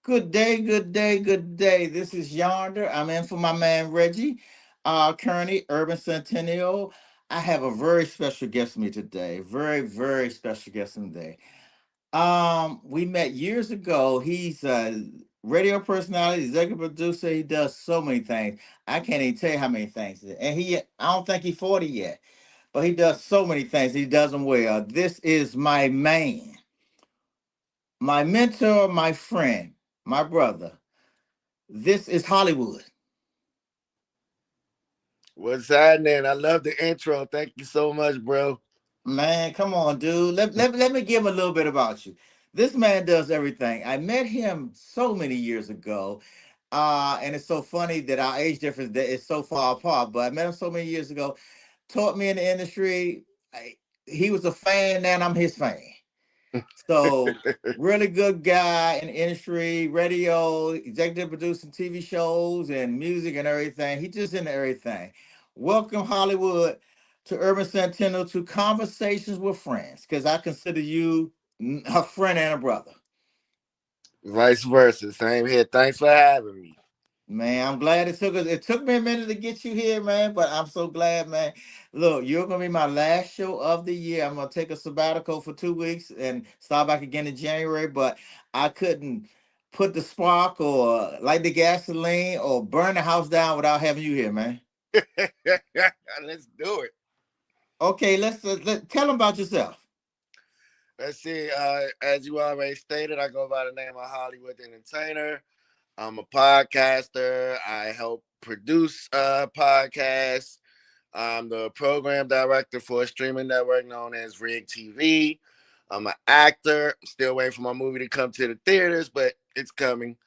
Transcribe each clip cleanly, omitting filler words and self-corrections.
Good day, good day, good day. This is Yonder. I'm in for my man Reggie, currently Urban Sentinel. I have a very special guest with me today. Very, very special guest today. We met years ago. He's a radio personality, executive producer. He does so many things. I can't even tell you how many things. And I don't think he's 40 yet, but he does so many things. He does them well. This is my man, my mentor, my friend, my brother. This is Hollywood. What's happening? I love the intro. Thank you so much, bro. Man, come on, dude. Let me give him a little bit about you. This man does everything. I met him so many years ago. And it's so funny that our age difference that is so far apart. But I met him so many years ago, taught me in the industry. He was a fan, now I'm his fan. So really good guy in the industry, radio, executive producing TV shows and music and everything. He just into everything. Welcome Hollywood to Urban Sentinel to Conversations with Friends, because I consider you a friend and a brother. Vice versa. Same here. Thanks for having me. Man, I'm glad it took me a minute to get you here, man, but I'm so glad, man. Look, you're gonna be my last show of the year. I'm gonna take a sabbatical for 2 weeks and start back again in January, but I couldn't put the spark or light the gasoline or burn the house down without having you here, man. Let's do it. Okay, tell them about yourself. Let's see. As you already stated, I go by the name of Hollywood Entertainer. I'm a podcaster. I help produce podcasts. I'm the program director for a streaming network known as Rig TV. I'm an actor. I'm still waiting for my movie to come to the theaters, but it's coming.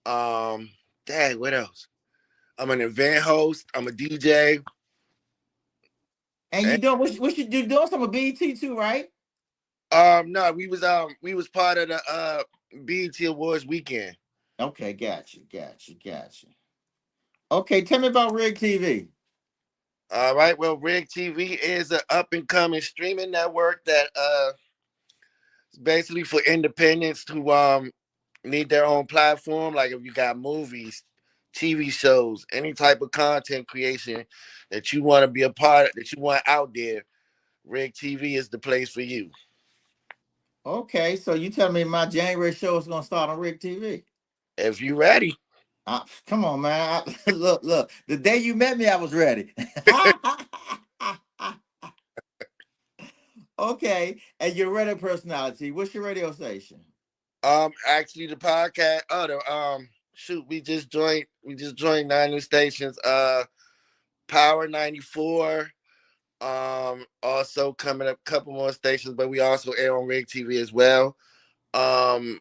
Um, Dang, what else? I'm an event host. I'm a DJ. And you doing what you doing some of BET too, right? No, we was part of the BET Awards weekend. Okay, got you. Okay, tell me about Rig TV. All right, well, Rig TV is an up and coming streaming network that is basically for independents who need their own platform. Like if you got movies, TV shows, any type of content creation that you want to be a part of, that you want out there, Rig TV is the place for you. Okay, so you tell me my January show is gonna start on Rig TV. If you ready. Come on, man. Look. The day you met me, I was ready. Okay, and your radio personality. What's your radio station? Actually, the podcast. Oh, the shoot, we just joined 9 new stations. Power 94. Also coming up, a couple more stations, but we also air on Rig TV as well. Um,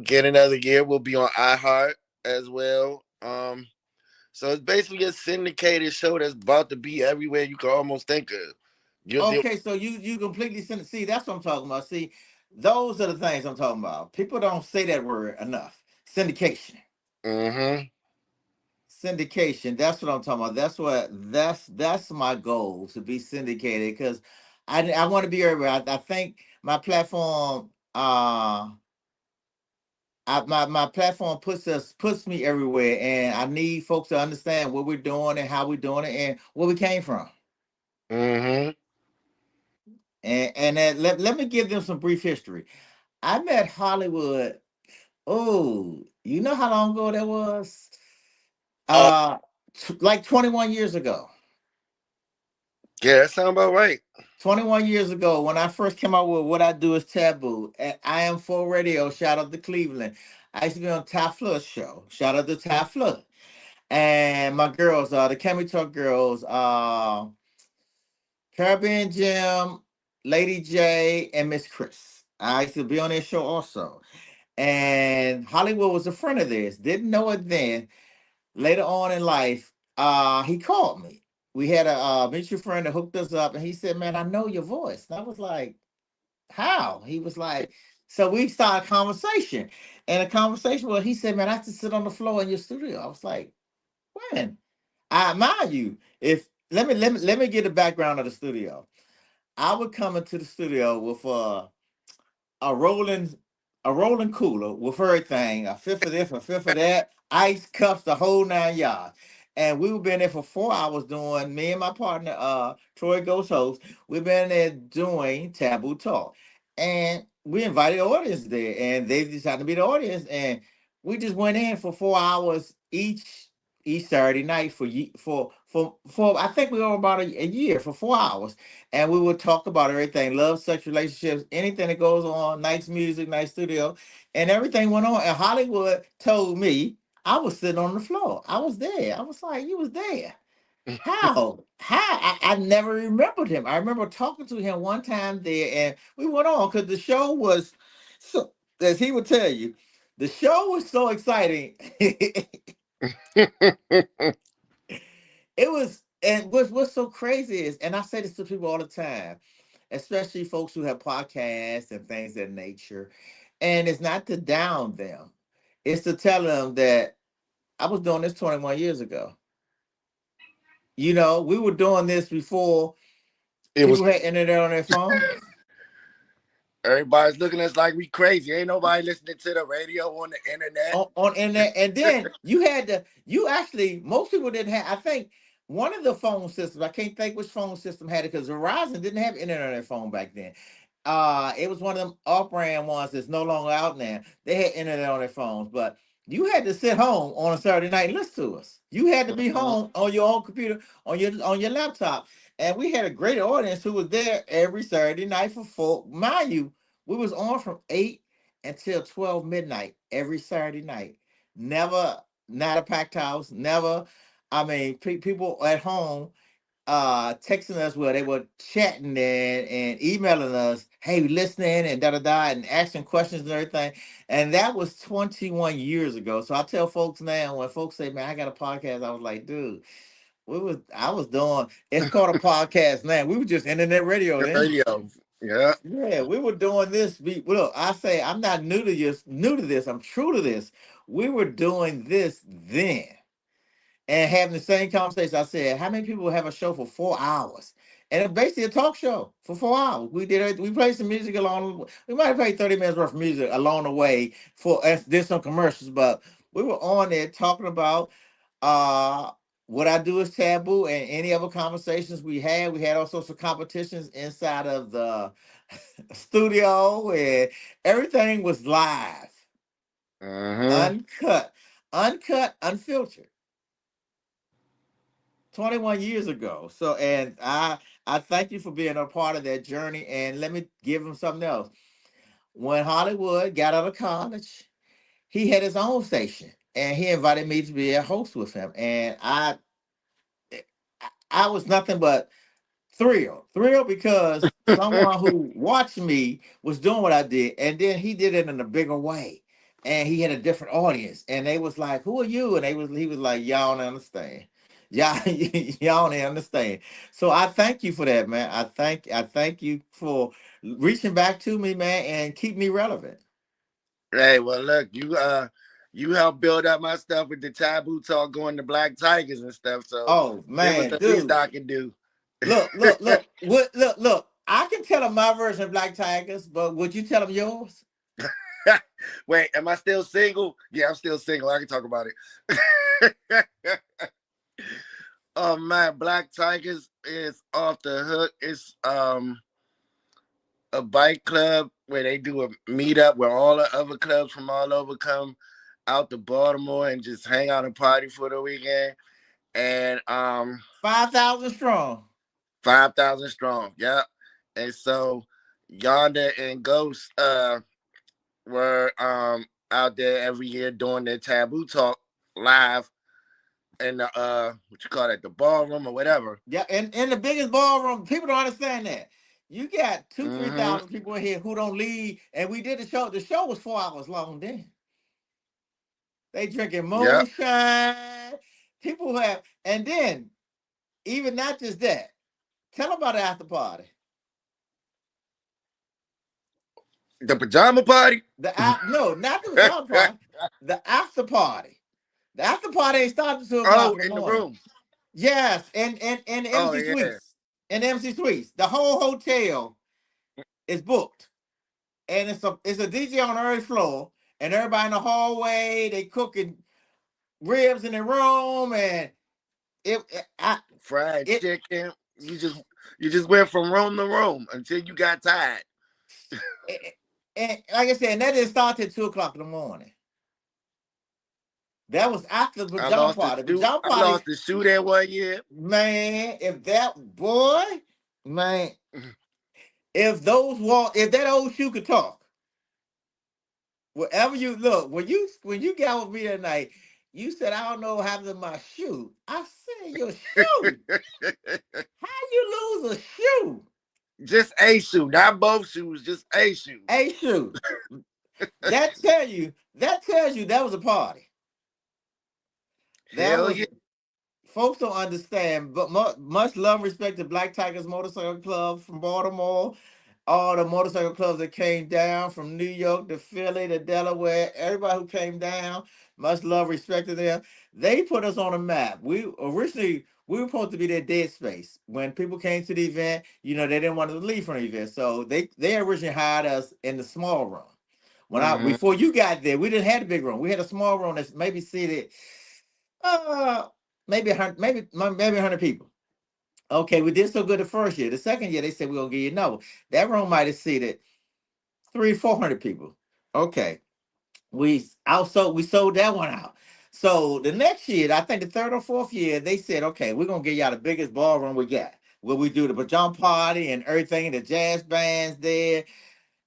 get another year, we'll be on iHeart as well. So it's basically a syndicated show that's about to be everywhere you can almost think of. You'll deal. Okay, so you completely see. That's what I'm talking about. See, those are the things I'm talking about. People don't say that word enough. Syndication. Mm-hmm. Syndication. That's what I'm talking about. That's my goal, to be syndicated, because I want to be everywhere. I think my platform my platform puts me everywhere, and I need folks to understand what we're doing and how we're doing it and where we came from. Mm-hmm. And then let me give them some brief history. I met Hollywood. Oh, you know how long ago that was? Uh, Uh, like 21 years ago. yeah, that sounds about right. 21 years ago, when I first came out with What I Do Is Taboo, at I Am For Radio, shout out to Cleveland. I used to be on Ty Flood's show. Shout out to Ty Flood. And my girls, the Cammy Talk girls, Caribbean Jim, Lady J, and Miss Chris. I used to be on their show also. And Hollywood was a friend of theirs. Didn't know it then. Later on in life, he called me. We had a mutual friend that hooked us up, and he said, "Man, I know your voice." And I was like, "How?" He was like, So we started a conversation. And the conversation was, he said, man, I have to sit on the floor in your studio. I was like, when? I admire you. If let me get the background of the studio. I would come into the studio with a rolling a rolling cooler with everything, a fifth of this, a fifth of that, ice cups, the whole 9 yards. And we were been there for 4 hours doing, me and my partner, Troy Ghost host, we've been there doing Taboo Talk. And we invited the audience there and they decided to be the audience. And we just went in for 4 hours each Saturday night for I think we were about a year for 4 hours, and we would talk about everything: love, sex, relationships, anything that goes on, nice music, nice studio, and everything went on. And Hollywood told me I was sitting on the floor. I was there. I was like, you was there. How? How? I never remembered him. I remember talking to him one time there, and we went on because the show was so, as he would tell you, the show was so exciting. It was, and what's so crazy is, and I say this to people all the time, especially folks who have podcasts and things of that nature, and it's not to down them, it's to tell them that I was doing this 21 years ago. We were doing this before It was people had internet on their phones. everybody's looking at us like we crazy. Ain't nobody listening to the radio on the internet. On internet, and then you actually, most people didn't have, I think one of the phone systems, I can't think which phone system had it, because Verizon didn't have internet on their phone back then. It was one of them off-brand ones that's no longer out now. They had internet on their phones, but you had to sit home on a Saturday night and listen to us. You had to be Mhm. home on your own computer, on your laptop. And we had a great audience who was there every Saturday night for full. Mind you, we was on from 8 until 12 midnight every Saturday night. Never not a packed house. Never. I mean, people at home texting us where they were chatting and emailing us, hey, listening and da da da, and asking questions and everything. And that was 21 years ago. So I tell folks now, when folks say, man, I got a podcast, I was like, dude, I was doing, it's called a podcast now. We were just internet radio The then. radio. Yeah. Yeah, we were doing this. Look, I say I'm not new to this. I'm true to this. We were doing this then and having the same conversation. I said, how many people have a show for 4 hours? And it's basically a talk show for 4 hours. We did it. We played some music along. We might have played 30 minutes worth of music along the way for us. Did some commercials, but we were on there talking about uh what I do is taboo and any other conversations we had. We had all sorts of competitions inside of the studio, and everything was live, Hmm. uncut, unfiltered. 21 years ago. So, and I thank you for being a part of that journey. And let me give him something else. When Hollywood got out of college, he had his own station, and he invited me to be a host with him. And I was nothing but thrilled because someone who watched me was doing what I did, and then he did it in a bigger way, and he had a different audience, and they was like, "Who are you?" And he was like, "Y'all don't understand, y'all don't understand." So I thank you for that, man. I thank you for reaching back to me, man, and keep me relevant. Hey, well, look, you helped build up my stuff with the taboo talk going to Black Tigers and stuff. So Oh it was man, the least dude, I could do. look. I can tell him my version of Black Tigers, but would you tell him yours? Wait, am I still single? Yeah, I'm still single. I can talk about it. Oh man, Black Tigers is off the hook. It's a bike club where they do a meetup where all the other clubs from all over come out to Baltimore and just hang out and party for the weekend. And 5,000 strong. 5,000 strong. Yeah. And so Yonder and Ghost were out there every year doing their taboo talk live in the what you call it, the ballroom or whatever. Yeah, and in the biggest ballroom, people don't understand that. You got two, three Hmm. thousand people in here who don't leave, and we did the show. The show was 4 hours long. Then they drinking Yeah. moonshine. People who have, and then even not just that. Tell them about the after party. The pajama party. No, not the pajama party. The after party. The after party ain't started 2 o'clock Oh, in the in the morning. room. Yes, and the Oh MC yeah. Suites. And the MC Suites. The whole hotel is booked. And it's a DJ on the earth floor, and everybody in the hallway, they cooking ribs in the room, and Fried it chicken. You just went from room to room until you got tired. it, and like I said, and that didn't start till 2 o'clock in the morning. That was after the I pajama lost the party. shoe. Pajama I party, lost the shoe that one year. man. If that boy, man, if that old shoe could talk, wherever you look, when you got with me that night, you said, "I don't know what happened to my shoe." I said, "Your shoe? How you lose a shoe? Just a shoe, not both shoes, just a shoe. A shoe?" That tells you that was a party. That Hell was yeah. Folks don't understand, but much love and respect to Black Tigers Motorcycle Club from Baltimore, all the motorcycle clubs that came down from New York to Philly to Delaware, everybody who came down, much love, respect to them. They put us on a map. We were supposed to be their dead space. When people came to the event, they didn't want to leave from the event. So they originally hired us in the small room. Hmm. Before you got there, we didn't have a big room. We had a small room that's maybe seated uh maybe 100, maybe 100 people. Okay, we did so good the first year. The second year, they said we're gonna give you another. That room might have seated 400 people. Okay, we sold that one out. So the next year, I think the third or fourth year, they said, okay, we're gonna give y'all the biggest ballroom we got, where we do the pajama party and everything, the jazz bands there.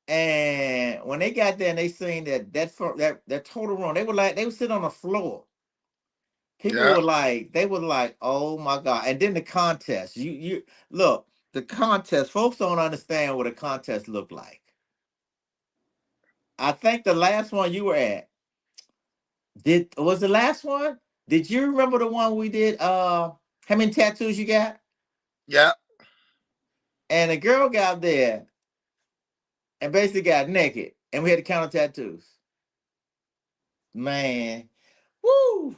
And when they got there and they seen that total room, they would sit on the floor. People Yeah. were like, oh my God. And then the contest. You look, the contest, folks don't understand what a contest looked like. I think the last one you were at, did was the last one? Did you remember the one we did? How many tattoos you got? Yeah. And a girl got up there and basically got naked. And we had to count the tattoos. Man. Woo!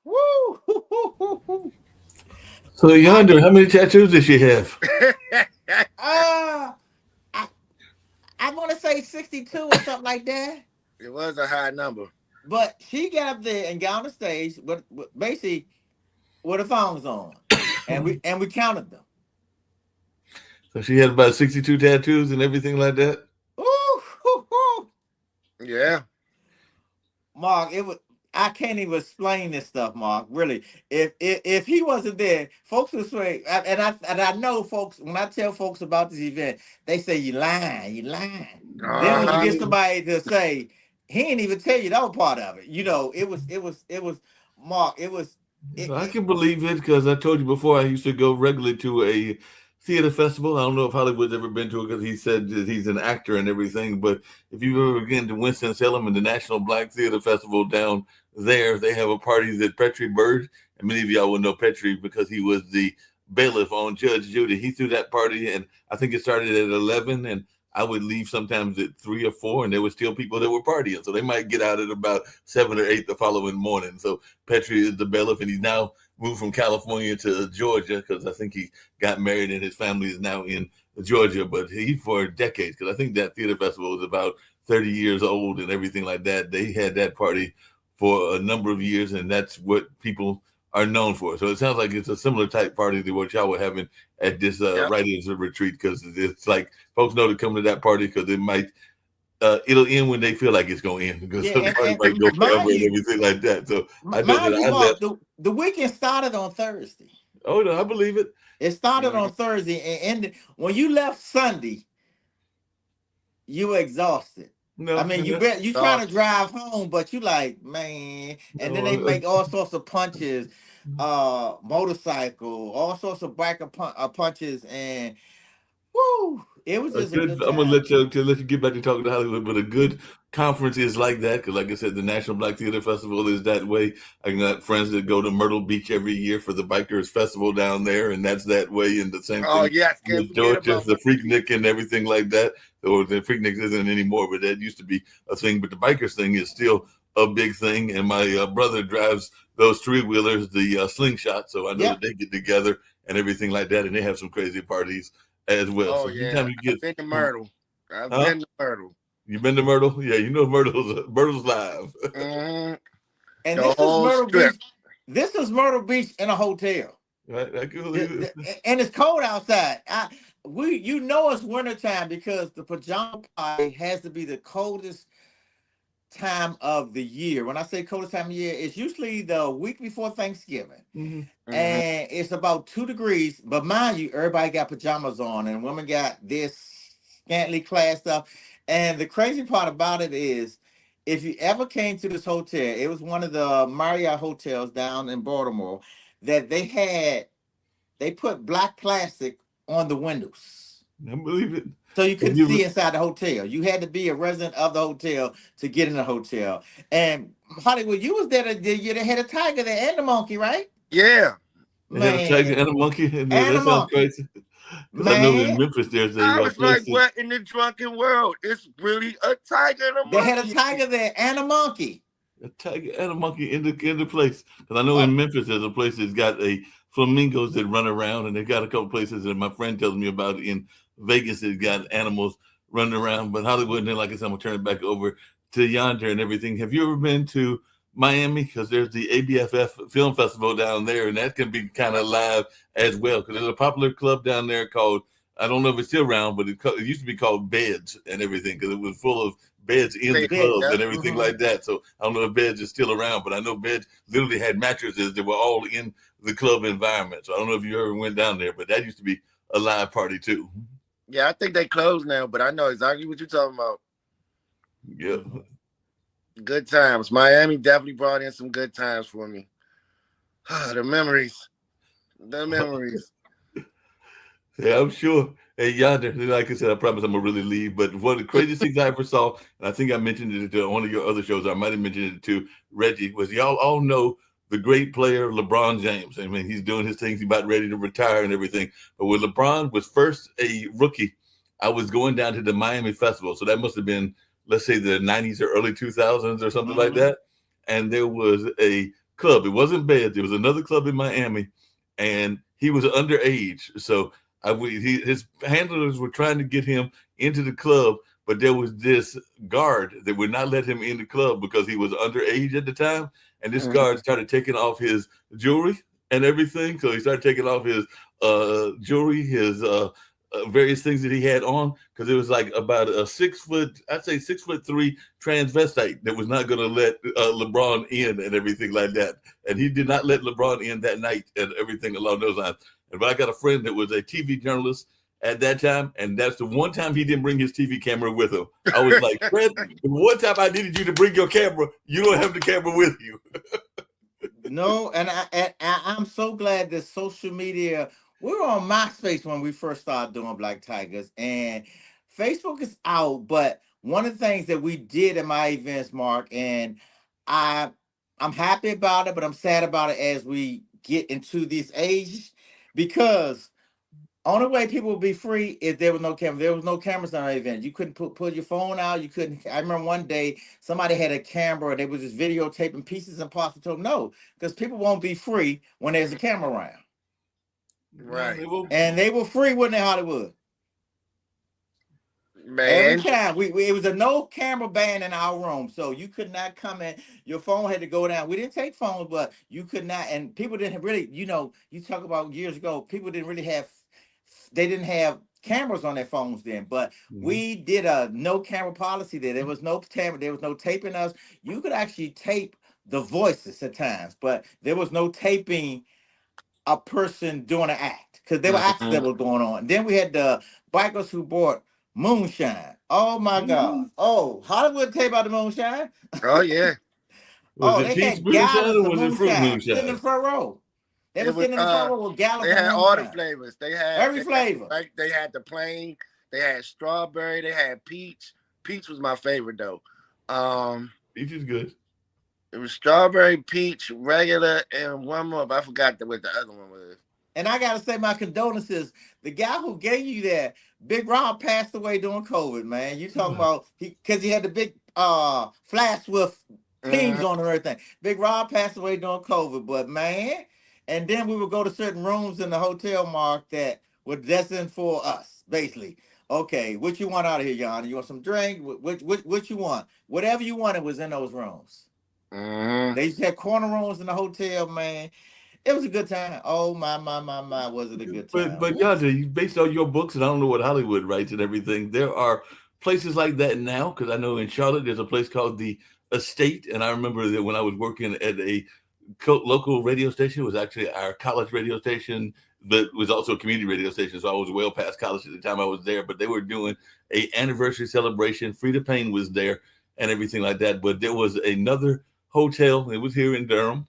Woo! So I yonder, how many tattoos does she have? uh I, I want to say 62 or something like that. It was a high number. But she got up there and got on the stage with basically with the thongs on, and we counted them. So she had about 62 tattoos and everything like that. Ooh, hoo, hoo. Yeah. Mark, it was. I can't even explain this stuff, Mark. Really, if he wasn't there, folks would say, and I know folks. When I tell folks about this event, they say you lying, you lying. Then when you Uh-huh. get somebody to say he ain't even tell you that was part of it, it was Mark. It, I it can believe it because I told you before I used to go regularly to a theater festival. I don't know if Hollywood's ever been to it because he said that he's an actor and everything. But if you've ever been to Winston-Salem and the National Black Theater Festival down there, they have a party that Petrie Bird, and many of y'all will know Petrie because he was the bailiff on Judge Judy. He threw that party, and I think it started at 11, and I would leave sometimes at 3 or 4, and there were still people that were partying. So they might get out at about 7 or 8 the following morning. So Petrie is the bailiff, and he's now moved from California to Georgia because I think he got married and his family is now in Georgia. But he for decades, because I think that theater festival was about 30 years old and everything like that. They had that party for a number of years, and that's what people are known for. So it sounds like it's a similar type party to what y'all were having at this Yep. writers retreat, because it's like folks know to come to that party because it might it'll end when they feel like it's going to end because yeah, the party might and go forever mind and you, everything like that. So I know that mind you, I Mark, left. the weekend started on Thursday. Oh no, I believe it. It started Mhm. on Thursday, and ended when you left Sunday. You were exhausted. I No, mean, you no, bet you trying to Exhausted. drive home, but you like, man, and then they no. make all sorts of punches, motorcycle, all sorts of biker punches, and Woo! It was A just a good. good I'm gonna time. let you get back to talking to Hollywood, but a good conference is like that because, like I said, the National Black Theater Festival is that way. I got friends that go to Myrtle Beach every year for the Bikers Festival down there, and that's that way. And the same Oh thing yes, can't with forget Georgia, about the Myrtle Beach. Freaknik and everything like that. Or the Freaknik isn't anymore, but that used to be a thing. But the Bikers thing is still a big thing. And my brother drives those three wheelers, the slingshot, so I know that Yep. they get together and everything like that, and they have some crazy parties as well. Oh So yeah, anytime you I've get, been to Myrtle. I've huh? been to Myrtle. You been to Myrtle? Yeah, you know Myrtle's live. hmm And The this is whole Myrtle strip. Beach. This is Myrtle Beach in a hotel. Right? I can believe it. And it's cold outside. You know it's wintertime because the pajama party has to be the coldest time of the year. When I say coldest time of year, it's usually the week before Thanksgiving. Hmm. hmm And it's about 2 degrees. But mind you, everybody got pajamas on, and women got this scantily clad stuff. And the crazy part about it is, if you ever came to this hotel, it was one of the Marriott hotels down in Baltimore that they put black plastic on the windows. I believe it. So you Have couldn't you see inside the hotel. You had to be a resident of the hotel to get in the hotel. And Hollywood, you was there the year they had a tiger there and the monkey, right? Yeah, they had a tiger Man, and a monkey, and and a that sounds monkey. crazy. Because I know in Man, Memphis there's I a was like, place that "What in the drunken world? It's really a tiger and a they had a monkey." tiger there and a monkey. a tiger and a monkey in the place. Because I know Oh, in Memphis there's a place that's got a flamingos that run around, and they got a couple places that my friend tells me about in Vegas that got animals running around. But Hollywood, and then like I said, I'm gonna turn it back over to Yonder and everything. Have you ever been to Miami? Because there's the ABFF Film Festival down there, and that can be kind of live as well. Because there's a popular club down there called, I don't know if it's still around, but it used to be called Beds and everything because it was full of beds in the club beds. Yeah. and everything Hmm. like that. So I don't know if beds are still around, but I know beds literally had mattresses that were all in the club environment. So I don't know if you ever went down there, but that used to be a live party too. Yeah, I think they closed now, but I know exactly what you're talking about. Yeah. Good times. Miami definitely brought in some good times for me. The memories. The memories. Yeah, I'm sure. Hey, Yonder, like I said, I promise I'm gonna really leave. But one of the craziest things I ever saw, and I think I mentioned it on one of your other shows, I might have mentioned it to Reggie, was y'all all know the great player LeBron James. I mean, he's doing his things, he's about ready to retire and everything. But when LeBron was first a rookie, I was going down to the Miami Festival. So that must have been, let's say, the 90s or early 2000s or something like Hmm. that. And there was a club. It wasn't bad. There was another club in Miami, and he was underage. So his handlers were trying to get him into the club, but there was this guard that would not let him in the club because he was underage at the time. And this guard Mhm. started taking off his jewelry and everything. So he started taking off his jewelry, his various things that he had on, because it was like about a 6 foot, I'd say 6'3" transvestite that was not going to let LeBron in and everything like that. And he did not let LeBron in that night and everything along those lines. But I got a friend that was a TV journalist at that time, and that's the one time he didn't bring his TV camera with him. I was like, Fred, the one time I needed you to bring your camera, you don't have the camera with you. No, I'm so glad that social media. We were on MySpace when we first started doing Black Tigers, and Facebook is out. But one of the things that we did at my events, Mark, and I, I'm happy about it, but I'm sad about it as we get into this age, because only way people would be free if there was no camera. There was no cameras on the event. You couldn't pull your phone out. You couldn't. I remember one day somebody had a camera and they was just videotaping pieces and parts. I told them no, because people won't be free when there's a camera around. No, Right. they won't. And they were free when they Hollywood. Every Man. time it was a no camera ban in our room, so you could not come in. Your phone had to go down. We didn't take phones, but you could not. And people didn't really, you talk about years ago. People didn't really have, they didn't have cameras on their phones then. But Mhm. we did a no camera policy there. There was no camera. There was no taping us. You could actually tape the voices at times, but there was no taping a person doing an act because there were acts that Mhm. were going on. Then we had the bikers who bought moonshine. Oh my God. Mhm. Oh, Hollywood tape about the moonshine. Oh yeah. Was Oh, it they peach had moonshine gallons or of was it fruit moonshine sitting in the moonshine? front row. They It were was sitting in the front row with gallons they of had all the moonshine. flavors. Every flavor. They had the plain, they had strawberry, they had peach. Peach was my favorite though. Um Peach is good. it was strawberry, peach, regular, and one more, but I forgot what the other one was. And I gotta say my condolences. The guy who gave you that, Big Rob, passed away during COVID, man. You talking about because he had the big flash with teams Mhm. on and everything. Big Rob passed away during COVID, but man, and then we would go to certain rooms in the hotel, Mark, that were destined for us, basically. Okay, what you want out of here, Yana? You want some drink? What you want? Whatever you wanted was in those rooms. Mhm. They used to have corner rooms in the hotel, man. It was a good time. Oh my, was it a good But time? Woo. Yada, based on your books, and I don't know what Hollywood writes and everything, there are places like that now. Because I know in Charlotte, there's a place called the Estate, and I remember that when I was working at a local radio station, it was actually our college radio station, but was also a community radio station. So I was well past college at the time I was there. But they were doing a anniversary celebration. Frida Payne was there and everything like that. But there was another hotel. It was here in Durham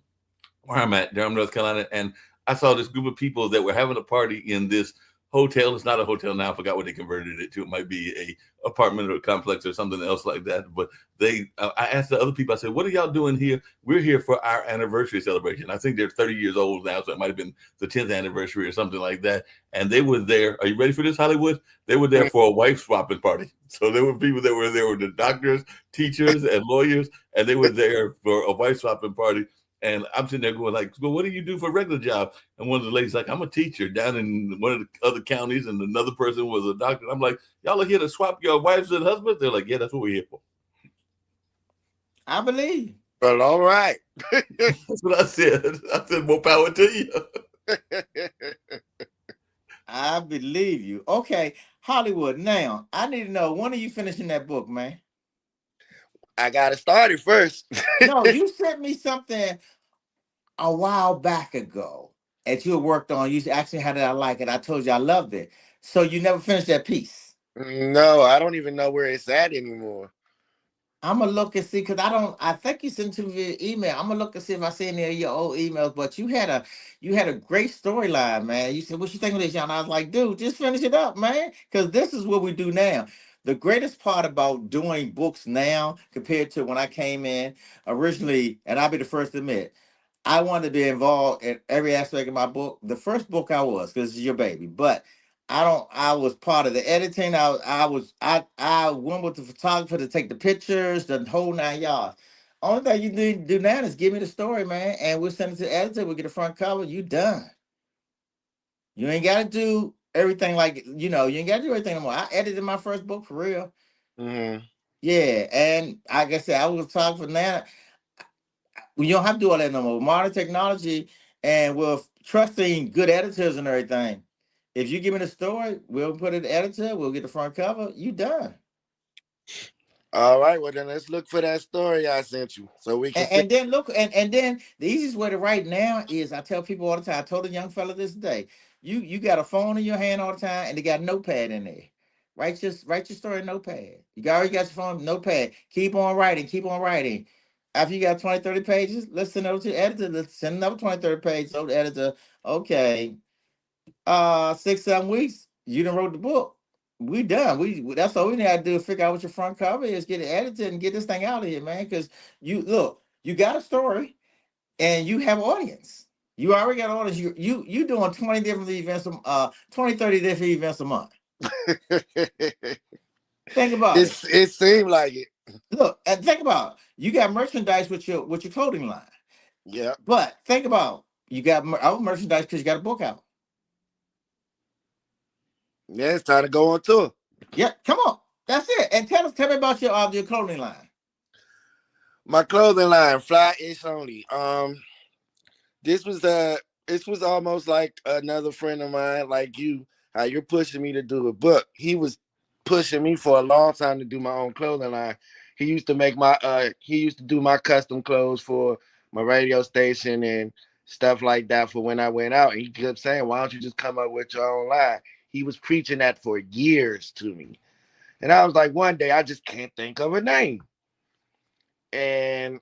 where I'm at, Durham, North Carolina, and I saw this group of people that were having a party in this hotel. It's not a hotel now. I forgot what they converted it to. It might be a apartment or a complex or something else like that. But I asked the other people. I said, "What are y'all doing here? We're here for our anniversary celebration. I think they're 30 years old now, so it might have been the 10th anniversary or something like that." And they were there. Are you ready for this, Hollywood? They were there for a wife swapping party. So there were people that were there were the doctors, teachers, and lawyers, and they were there for a wife swapping party. And I'm sitting there going like, well, what do you do for a regular job? And one of the ladies like, I'm a teacher down in one of the other counties, and another person was a doctor. And I'm like, y'all are here to swap your wives and husbands? They're like, yeah, that's what we're here for. I believe. Well, all right. That's what I said. I said, more power to you. I believe you. Okay, Hollywood. Now, I need to know, when are you finishing that book, man? I got to start it first. No, you sent me something a while back ago that you had worked on. You asked me how did I like it. I told you I loved it. So you never finished that piece. No, I don't even know where it's at anymore. I'm gonna look and see because I don't. I think you sent it to me via email. I'm gonna look and see if I see any of your old emails. But you had a great storyline, man. You said, "What you think of this?" And I was like, "Dude, just finish it up, man." Because this is what we do now. The greatest part about doing books now compared to when I came in originally, and I'll be the first to admit, I wanted to be involved in every aspect of my book. The first book I was, because it's your baby, but I don't. I was part of the editing. I went with the photographer to take the pictures, the whole 9 yards. Only thing you need to do now is give me the story, man, and we'll send it to the editor. We'll get the front cover. You done. You ain't got to do everything like You ain't got to do everything anymore. I edited my first book for real. Mm-hmm. Yeah, and like I said, I was a photographer now. We don't have to do all that no more. Modern technology and with trusting good editors and everything. If you give me the story, we'll put it in the editor, we'll get the front cover, you done. All right, well then let's look for that story I sent you so we can And, see. and then look, and then the easiest way to write now is I tell people all the time, I told a young fella this day, you got a phone in your hand all the time and they got a notepad in there. Write your story in notepad. Already got your phone, notepad. Keep on writing, keep on writing. After you got 20, 30 pages, let's send it over to the editor. Let's send another 20, 30 pages over to the editor. Okay. 6, 7 weeks, you done wrote the book. We done. That's all we need to do is figure out what your front cover is, get it edited, and get this thing out of here, man. Because you got a story and you have an audience. You already got an audience. You doing 20 different events, 20, 30 different events a month. Think about it. it seemed like it. Look, and think about it. You got merchandise with your clothing line. Yeah. But think about you got our merchandise because you got a book out. Yeah, it's time to go on tour. Yeah, come on. That's it. And tell me about your clothing line. My clothing line, fly ish only. This was this was almost like another friend of mine, like you, how you're pushing me to do a book. He was pushing me for a long time to do my own clothing line. He used to do my custom clothes for my radio station and stuff like that for when I went out. And he kept saying, why don't you just come up with your own line? He was preaching that for years to me. And I was like, one day I just can't think of a name. And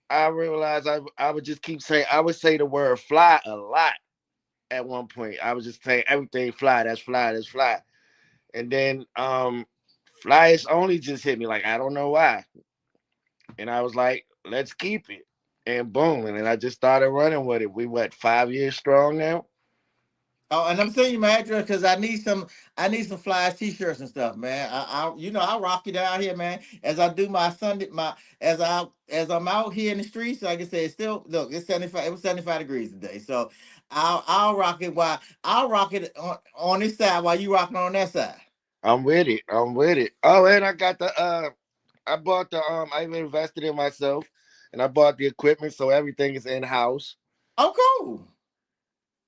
I realized I would just keep saying I would say the word fly a lot at one point. I was just saying everything fly, that's fly, that's fly. And then fly is only just hit me like I don't know why. And I was like, let's keep it. And boom. And then I just started running with it. We what, 5 years strong now? Oh, and I'm sending you my address because I need some fly t-shirts and stuff, man. You know, I rock it out here, man. As I do my Sunday, as I'm out here in the streets, like I said, it's still look, it's 75, it was 75 degrees today. So I'll rock it while I'll rock it on this side while you rocking on that side. I'm with it. I'm with it. Oh, and I got the I bought the I even invested in myself and I bought the equipment so everything is in house. Oh, cool.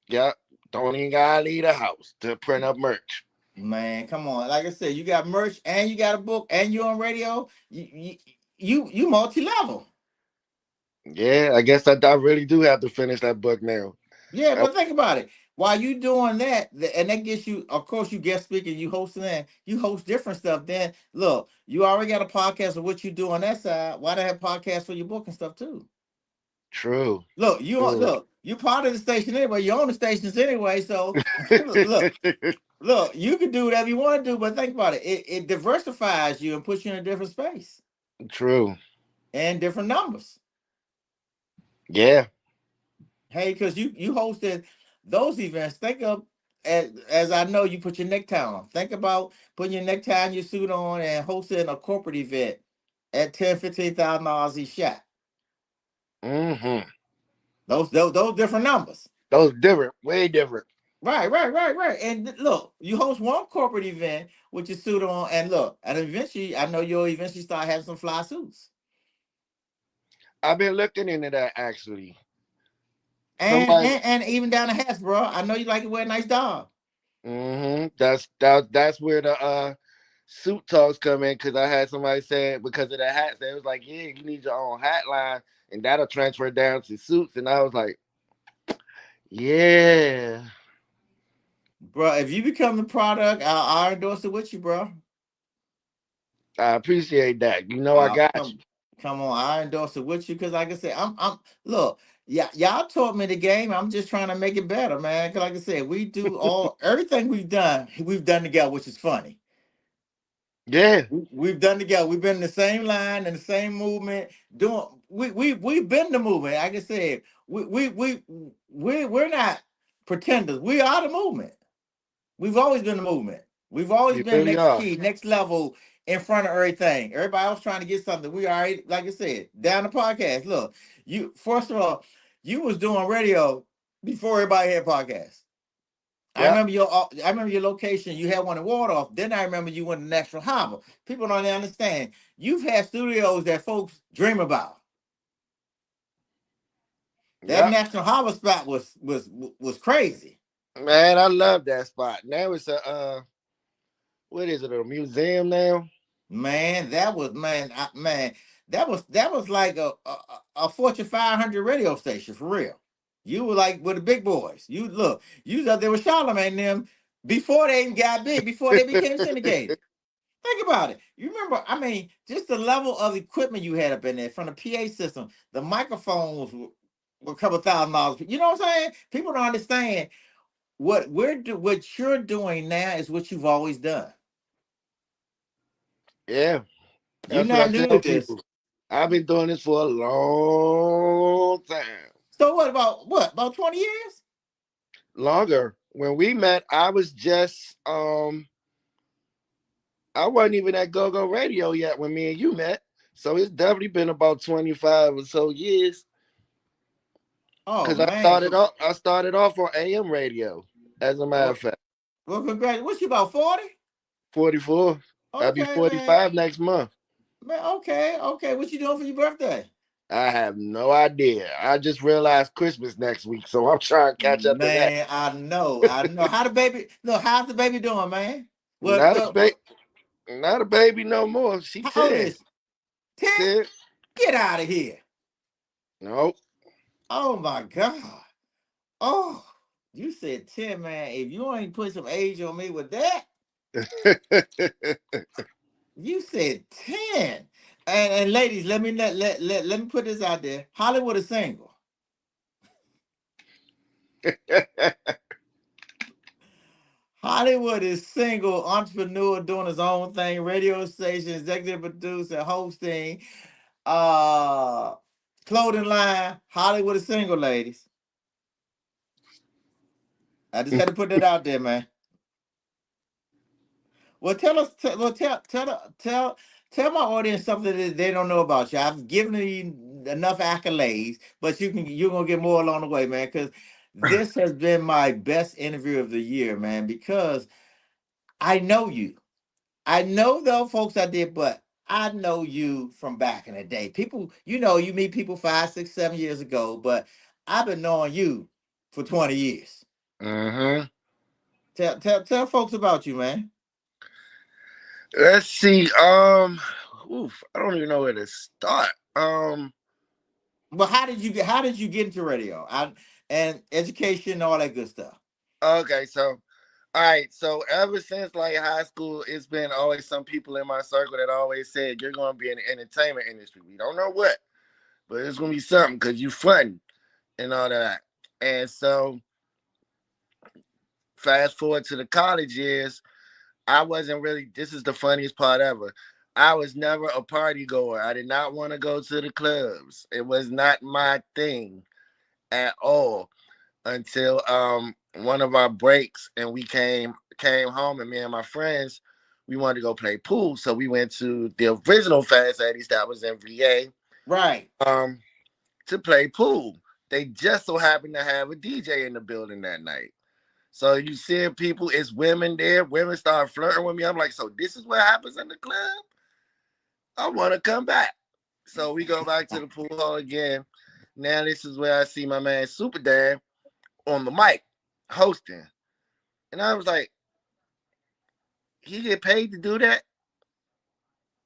Yep. Don't even gotta leave the house to print up merch. Man, come on. Like I said, you got merch and you got a book and you on radio. You multi-level. Yeah, I guess I really do have to finish that book now. Yeah, I- but think about it. While you doing that, and that gets you, of course, you guest speaking, you hosting that, you host different stuff. Then look, you already got a podcast of what you do on that side. Why not have podcasts for your book and stuff too? True. True. Look, you part of the station anyway. You own the stations anyway. So look, you can do whatever you want to do, but think about it. It diversifies you and puts you in a different space True. and different numbers. Yeah. Hey, because you hosted those events. Think of as I know you put your necktie on. Think about putting your necktie and your suit on and hosting a corporate event at $10,000, $15,000 each shot. Mm-hmm. Those different numbers. Those different, way different. Right. And look, you host one corporate event with your suit on, and look, and eventually, I know you'll eventually start having some fly suits. I've been looking into that actually. And Somebody and, and even down the hats, bro. I know you like to wear a nice dog. that's where the suit talks come in because I had somebody saying because of the hats, they was like, yeah, you need your own hat line and that'll transfer down to suits. And I was like, yeah, Bro, if you become the product, I'll endorse it with you, bro. I appreciate that. You know I Uh, got you. come, come on, I endorse it with you because, like I said, I'm. Look, yeah, y'all taught me the game. I'm just trying to make it better, man. 'Cause like I said, we do all everything we've done together, which is funny. Yeah, We've done together. We've been in the same line and the same movement. Doing we've been the movement. Like I said, we're not pretenders. We are the movement. We've always been the movement. We've always you been really next are. key, next level in front of everything. Everybody else trying to get something. We already, like I said, down the podcast. Look, you first of all, you was doing radio before everybody had podcasts. Yep, I remember your location. You had one in Waldorf. Then I remember you went to National Harbor. People don't understand. You've had studios that folks dream about. That yep. National Harbor spot was crazy. Man, I love that spot. Now it's a what is it, a museum now? Man, that was man. That was like a Fortune 500 radio station for real. You were like with the big boys. You look, you was up there with Charlamagne and them before they even got big, before they became syndicated. Think about it. You remember, I mean, just the level of equipment you had up in there from the PA system, the microphones were a couple $1,000. You know what I'm saying? People don't understand what you're doing now is what you've always done. Yeah, You're that's what I not new to tell this. people. I've been doing this for a long time. So what? About 20 years? Longer. When we met, I was just I wasn't even at Go Go Radio yet when me and you met. So it's definitely been about 25 or so years. Oh Cause I man. started off on AM radio, as a matter of Well, fact. well, congratulations. What you about 40? 44. I'll be Okay, man. 45 next month. Man, okay. What you doing for your birthday? I have no idea. I just realized Christmas next week, so I'm trying to catch up to that. Man, I know. How the baby? Look, how's the baby doing, man? Not a ba- Not a baby no more. She How old 10. is she? 10? 10. Get out of here. Nope. Oh my God. Oh, you said 10, man. If you ain't put some age on me with that, you said 10. and ladies, let me put this out there. Hollywood is single. Hollywood is single, entrepreneur doing his own thing, radio station, executive producer, hosting, uh clothing line. Hollywood is single, ladies. I just had to put that out there, man. Well, tell us, tell my audience something that they don't know about you. I've given you enough accolades, but you're gonna get more along the way, man. Because this has been my best interview of the year, man. Because I know you. I know the folks I did, but I know you from back in the day. People, you meet people 5, 6, 7 years ago, but I've been knowing you for 20 years. Mm-hmm. Tell folks about you, man. Let's see. I don't even know where to start. But how did you get into radio? And education and all that good stuff. Okay, so all right, so ever since like high school, it's been always some people in my circle that always said you're gonna be in the entertainment industry. We don't know what, but it's gonna be something because you fun and all that. And so fast forward to the college years, I wasn't really. This is the funniest part ever. I was never a party goer. I did not want to go to the clubs. It was not my thing at all until one of our breaks and we came home and me and my friends we wanted to go play pool. So we went to the original Fast Eddie's that was in VA Right. um to play pool. They just so happened to have a DJ in the building that night. So you see people, it's women there. Women start flirting with me. I'm like, so this is what happens in the club? I want to come back. So we go back to the pool hall again. Now this is where I see my man Super Dan on the mic hosting. And I was like, he get paid to do that?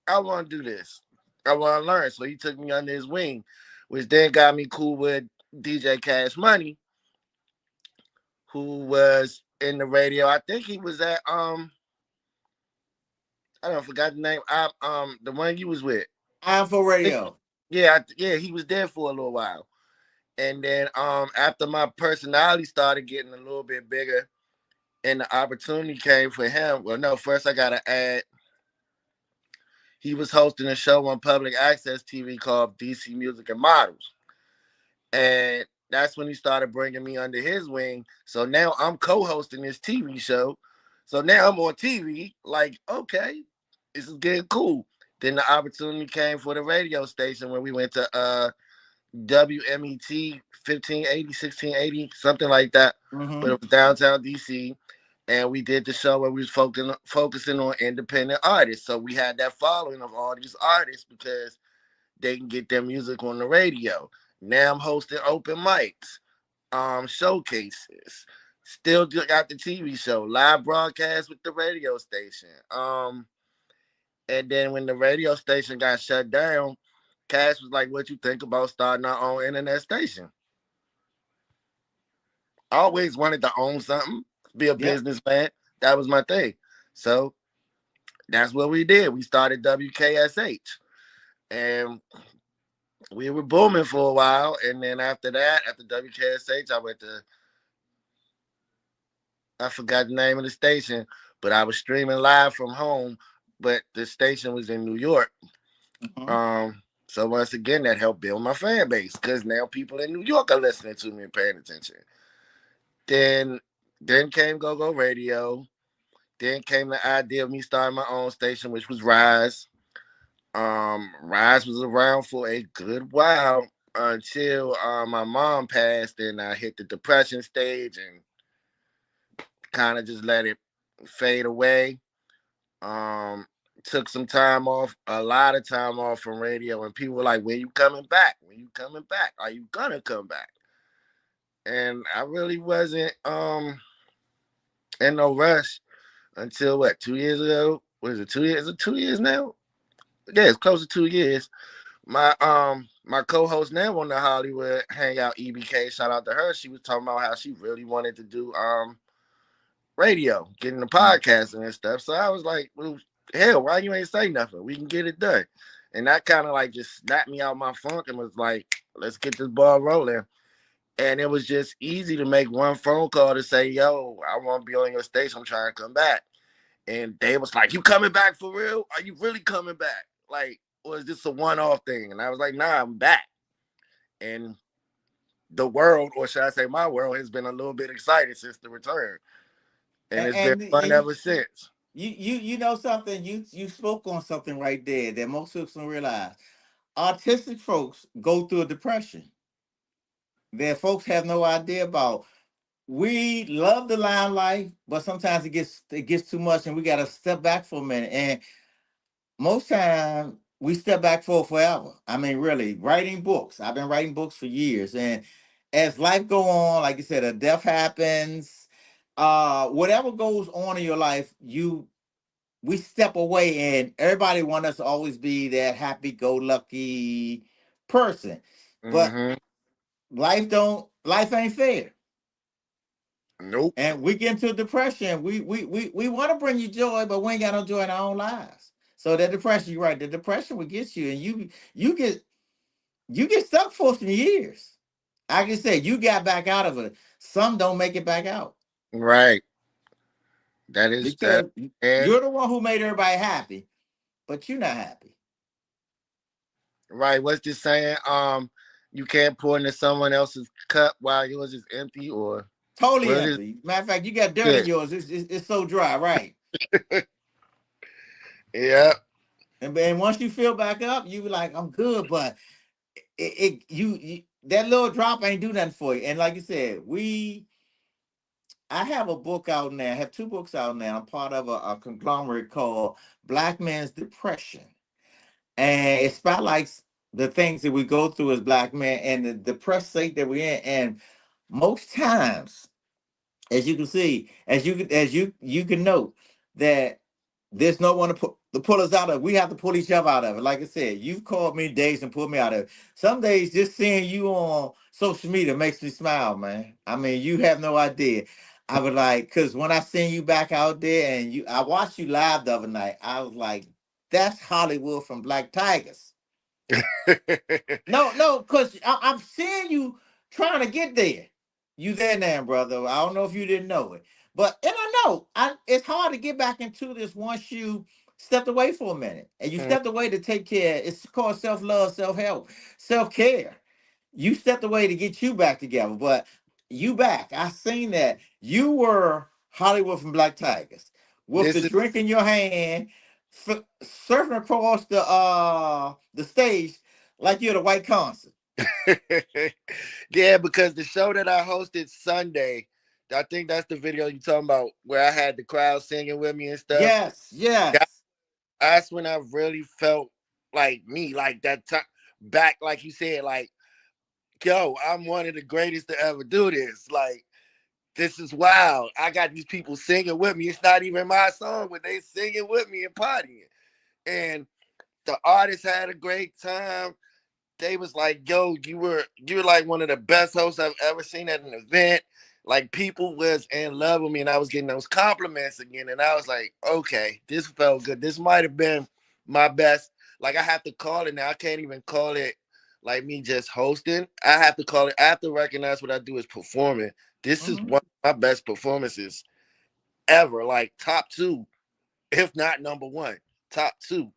I want to do this. I want to learn. So he took me under his wing, which then got me cool with DJ Cash Money, who was in the radio. I think he was at I don't forgot the name. The one you was with. I'm for radio. Yeah, yeah, he was there for a little while. And then after my personality started getting a little bit bigger and the opportunity came for him. Well, no, first I gotta add he was hosting a show on public access TV called DC Music and Models. And that's when he started bringing me under his wing. So now I'm co-hosting this TV show. So now I'm on TV. Like, okay, this is getting cool. Then the opportunity came for the radio station when we went to WMET 1580, 1680, something like that. But Mm-hmm. it was downtown DC. And we did the show where we was focusing on independent artists. So we had that following of all these artists because they can get their music on the radio. Now I'm hosting open mics, showcases. Still got the TV show, live broadcast with the radio station. And then when the radio station got shut down, Cash was like, "What you think about starting our own internet station?" I always wanted to own something, be a Yep. businessman. That was my thing. So that's what we did. We started WKSH. And we were booming for a while. And then after that, after WKSH, I went to, I forgot the name of the station, but I was streaming live from home. But the station was in New York. Mm-hmm. So once again, that helped build my fan base because now people in New York are listening to me and paying attention. Then, then came Go Go Radio. Then came the idea of me starting my own station, which was Rise. Rise was around for a good while until my mom passed and I hit the depression stage and kind of just let it fade away. Um, Took some time off, a lot of time off from radio, and people were like, "When you coming back? When you coming back? Are you gonna come back?" And I really wasn't in no rush until what 2 years ago. What is it? 2 years? Is it 2 years now? Yeah, it's close to 2 years. My co-host now on the Hollywood Hangout, EBK, shout out to her. She was talking about how she really wanted to do radio, getting the podcasting and stuff. So I was like, well, hell, why you ain't say nothing? We can get it done. And that kind of like just snapped me out my funk and was like, let's get this ball rolling. And it was just easy to make one phone call to say, yo, I want to be on your station. I'm trying to come back. And they was like, you coming back for real? Are you really coming back? Like, or is this a one-off thing? And I was like, nah, I'm back. And the world, or should I say my world, has been a little bit excited since the return. And it's been fun And ever since. you know something, you spoke on something right there that most folks don't realize. Autistic folks go through a depression that folks have no idea about. We love the limelight, but sometimes it gets too much, and we got to step back for a minute. And most time we step back for forever. I mean, really, writing books. I've been writing books for years, and as life go on, like you said, a death happens. Whatever goes on in your life, we step away, and everybody want us to always be that happy-go-lucky person, but Mm-hmm. life ain't fair. Nope. And we get into depression. We want to bring you joy, but we ain't got no joy in our own lives. So that depression, you're right. The depression will get you, and you get stuck for some years. I can say you got back out of it. Some don't make it back out Right. That is that. because And you're the one who made everybody happy, but you're not happy. right, what's this saying? You can't pour into someone else's cup while yours is empty, or Totally what is empty. Matter of fact, you got dirt in it? yours. It's so dry, right? Yeah. And once you fill back up, you be like, I'm good, but you that little drop ain't do nothing for you. And like you said, I have a book out now. I have two books out now. I'm part of a conglomerate called Black Man's Depression, and it spotlights the things that we go through as black men and the depressed state that we're in. And most times, as you can see, as you can note that there's no one to pull us out of it. We have to pull each other out of it. Like I said, you've called me days and pulled me out of it. Some days just seeing you on social media makes me smile, man. I mean, you have no idea. I was like, because when I seen you back out there and I watched you live the other night, I was like, that's Hollywood from Black Tigers. No, no, because I'm seeing you trying to get there. You there now, brother. I don't know if you didn't know it. But and I know it's hard to get back into this once you stepped away for a minute. And you stepped away to take care. It's called self-love, self-help, self-care. You stepped away to get you back together, but you back. I seen that. You were Hollywood from Black Tigers with the This is drink in your hand, surfing across the stage like you're at a white concert. yeah, because the show that I hosted Sunday, I think that's the video you talking about where I had the crowd singing with me and stuff. Yes, yes. That's when I really felt like me, like that time back, like you said, like, yo, I'm one of the greatest to ever do this. Like, this is wild. I got these people singing with me. It's not even my song, but they singing with me and partying. And the artist had a great time. They was like, yo, you were like one of the best hosts I've ever seen at an event. Like people was in love with me, and I was getting those compliments again. And I was like, okay, this felt good. This might have been my best. Like I have to call it now. I can't even call it like me just hosting. I have to call it. I have to recognize what I do is performing. This is Mhm. one of my best performances ever. Like top two, if not number one, top two.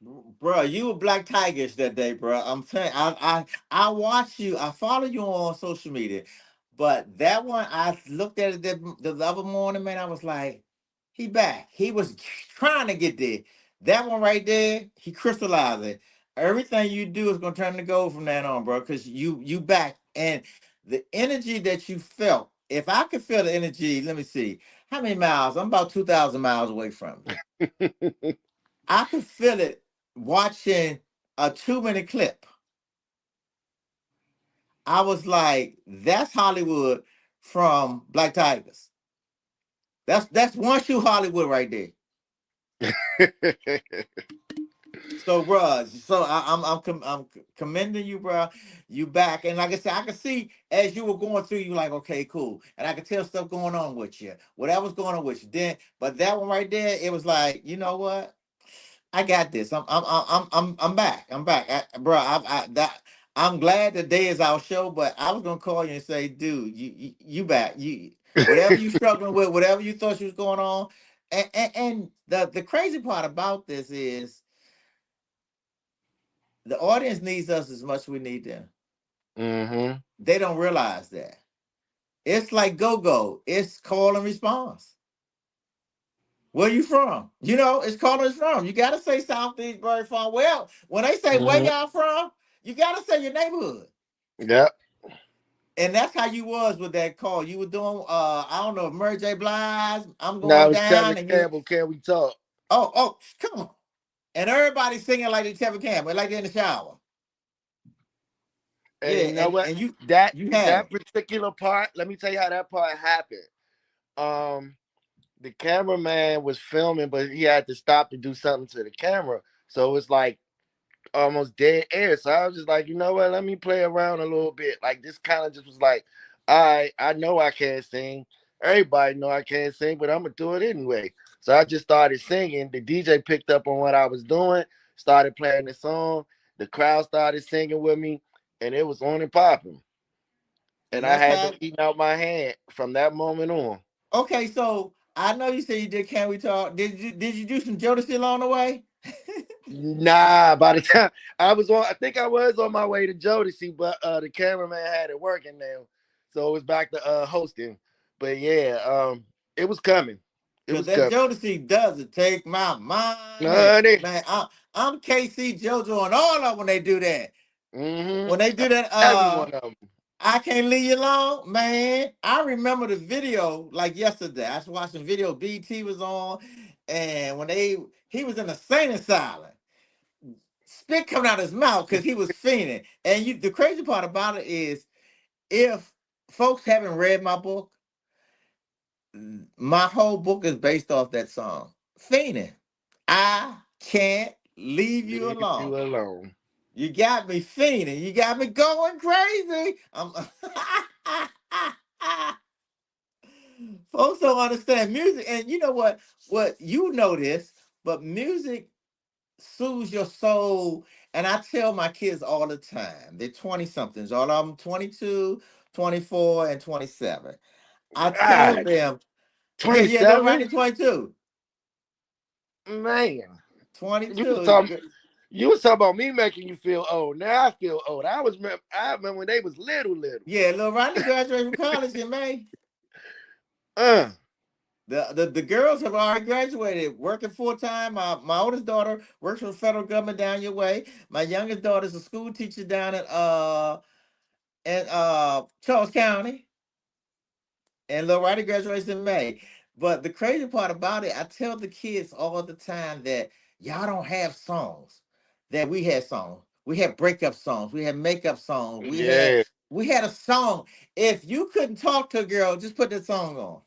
Bro, you were Black Tigers that day, bro. I'm telling I watch you, I follow you on social media. But that one, I looked at it the other morning, man. I was like, he back. He was trying to get there. That one right there, he crystallized it. Everything you do is gonna turn to gold from that on, bro. Because you back. And the energy that you felt, if I could feel the energy, let me see. How many miles? I'm about 2,000 miles away from you. I could feel it watching a 2 minute clip. I was like, that's Hollywood from Black Tigers. That's one shoe Hollywood right there. So, bruh, so I'm commending you, bruh. You back, and like I said, I could see as you were going through, you like, okay, cool, and I could tell stuff going on with you, whatever's going on with you. Then, but that one right there, it was like, you know what? I got this. I'm back. I'm back, bro. I'm glad today is our show, but I was gonna call you and say, dude, you back. You whatever you struggling with, whatever you thought you was going on, and the crazy part about this is the audience needs us as much as we need them. Mm-hmm. They don't realize that. It's like go go. It's call and response. Where you from? You know, it's call and response. You gotta say Southeast Bird Farm. Well, when they say where Mm-hmm. y'all from, you gotta say your neighborhood. Yep. And that's how you was with that call. You were doing I don't know if Mary J. Blige, I'm Now going it's Tevin down, and you Campbell. Can we talk? oh, come on. And everybody's singing like they Tevin Campbell, like they're in the shower. And Yeah, you know what? and That you had that them. particular part, let me tell you how that part happened. Um, the cameraman was filming, but he had to stop to do something to the camera. So it's like almost dead air. So I was just like, you know what? Let me play around a little bit. Like this kind of just was like, all right, I know I can't sing. Everybody know I can't sing, but I'm gonna do it anyway. So I just started singing. The DJ picked up on what I was doing, started playing the song. The crowd started singing with me, and it was on and popping. And And I that's had them how. eating out my hand from that moment on. Okay, so I know you said you did Can We Talk. Did you do some Jodeci along the way? Nah, by the time I was on, I think I was on my way to Jodeci, but the cameraman had it working now, so it was back to hosting. But yeah, it was coming. It Cause was that coming. Jodeci doesn't take my money. Honey. Man, I'm KC JoJo and all of them when they do that. Mm-hmm. When they do that, Every one of them. I can't leave you alone, man. I remember the video like yesterday. I was watching video BT was on, and when he was in a insane asylum, spit coming out his mouth because he was fiending. And the crazy part about it is if folks haven't read my book, my whole book is based off that song. Fiending. I can't leave you Leave alone. you alone. You got me fiending. You got me going crazy. Folks don't understand music. And you know what? What you know this, but music soothes your soul. And I tell my kids all the time, they're 20 somethings, all of them 22, 24, and 27. I tell God, them, yeah, little 27? Ronnie 22. Man. You was 22. talking you was talking about me making you feel old. Now I feel old. I remember when they was little little. Yeah, little Ronnie graduated from college in May. Uh The girls have already graduated, working full time. My oldest daughter works for the federal government down your way. My youngest daughter is a school teacher down at Charles County, and Lil Riley graduates in May. But the crazy part about it, I tell the kids all the time that y'all don't have songs. That we had songs. We had breakup songs. We had makeup songs. yeah. We had a song. If you couldn't talk to a girl, just put that song on.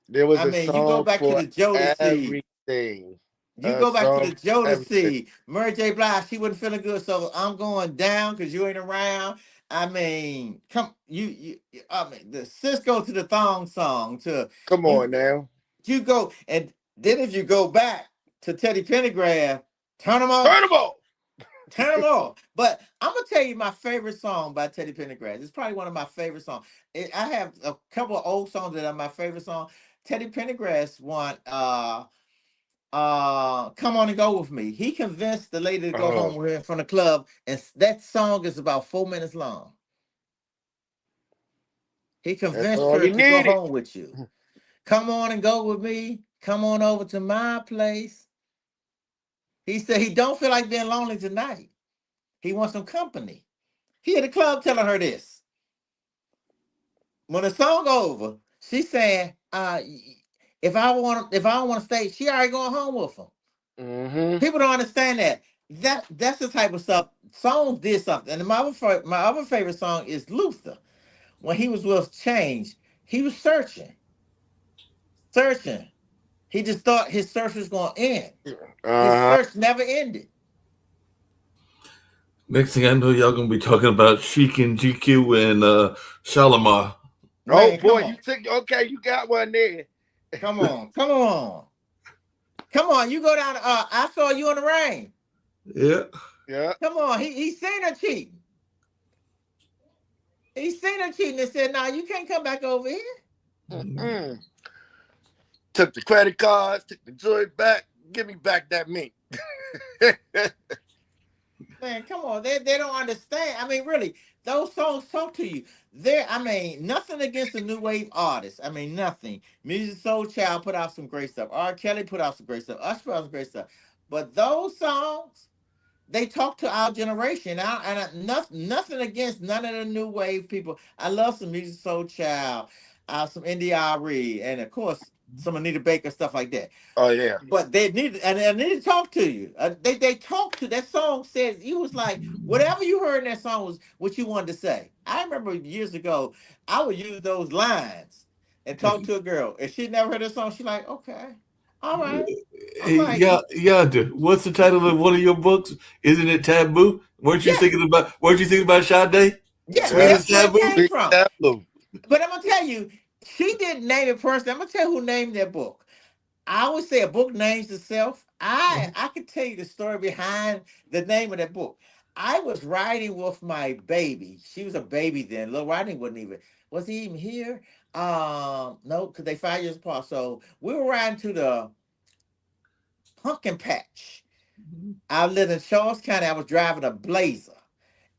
There was I a mean, you go song back to for the Jodeci. everything. You A go back to the song for everything. Jodeci. Mary J. Blige, she wasn't feeling good, so I'm going down because you ain't around. I mean, come I mean, the Cisco to the thong song to Come you. on now. You go, and then if you go back to Teddy Pendergrass, turn them Turn off, them off. turn them off. But I'm gonna tell you my favorite song by Teddy Pendergrass. It's probably one of my favorite songs. I have a couple of old songs that are my favorite song. Teddy Pendergrass one. Come on and go with me. He convinced the lady to go Oh, home with him from the club, and that song is about 4 minutes long. He that's convinced all her you to go needed. home with you. Come on and go with me. Come on over to my place. He said he don't feel like being lonely tonight. He wants some company. He at the club telling her this. When the song over, she's saying, if I don't want to stay, she already going home with him. Mm-hmm. People don't understand that. That's the type of stuff. Songs did something. And my other favorite song is Luther. When he was with Change, he was searching. He just thought his search was going to end. His Uh-huh. search never ended. Next thing I know, y'all gonna be talking about Sheik and GQ and Shalimar. Oh Man, boy, come on, you got one there. come on, come on, Come on, you go down. I saw you in the rain. Yeah. Yeah. Come on, he seen her cheating. He seen her cheating and said, "Nah, you can't come back over here." Mhm. Mm-mm. Took the credit cards, took the joint back. Give me back that meat. Man, come on, they don't understand. I mean, really, those songs talk to you. There, I mean, nothing against the new wave artists. I mean, nothing. Music Soul Child put out some great stuff. R. Kelly put out some great stuff. Usher put out some great stuff. But those songs, they talk to our generation. Nothing against none of the new wave people. I love some Music Soul Child, some Indie, and of course some Anita Baker stuff like that. Oh yeah. But they need and they need to talk to you. They talk to that song says you was like whatever you heard in that song was what you wanted to say. I remember years ago I would use those lines and talk to a girl. If she never heard the song, she like, okay, all right. I'm Hey, like, yeah, Yonder, what's the title of one of your books? Isn't it Taboo? yeah, Weren't you thinking about Sade? yeah, Sweet Yeah. as that's where it Taboo? came Sweet from. taboo. But I'm gonna tell you, she didn't name it personally. I'm gonna tell you who named that book. I would say a book names itself. I could tell you the story behind the name of that book. I was riding with my baby. She was a baby then. Little Riding wasn't even was he even here? No, because they 5 years apart. So we were riding to the pumpkin patch. I lived in Charles County. I was driving a Blazer.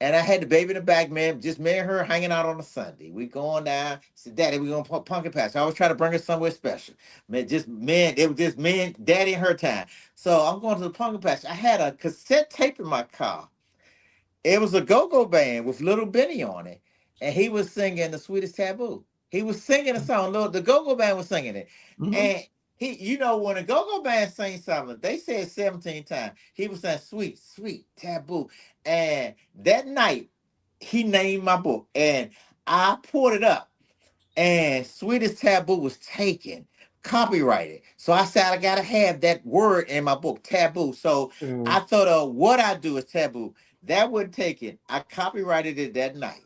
And I had the baby in the back, man, just me and her hanging out on a Sunday. We going down. She said, Daddy, we going to pumpkin patch. I always try to bring her somewhere special. Man, just man, it was just me and Daddy and her time. So I'm going to the pumpkin patch. I had a cassette tape in my car. It was a go-go band with Little Benny on it. And he was singing The Sweetest Taboo. He was singing a song. The go-go band was singing it. Mhm. And when a go-go band sings something, they say it 17 times. He was saying sweet, sweet, taboo. And that night, he named my book. And I pulled it up. And Sweetest Taboo was taken, copyrighted. So I said I gotta have that word in my book, taboo. So Mhm. I thought of what I do is taboo. That would take it. I copyrighted it that night.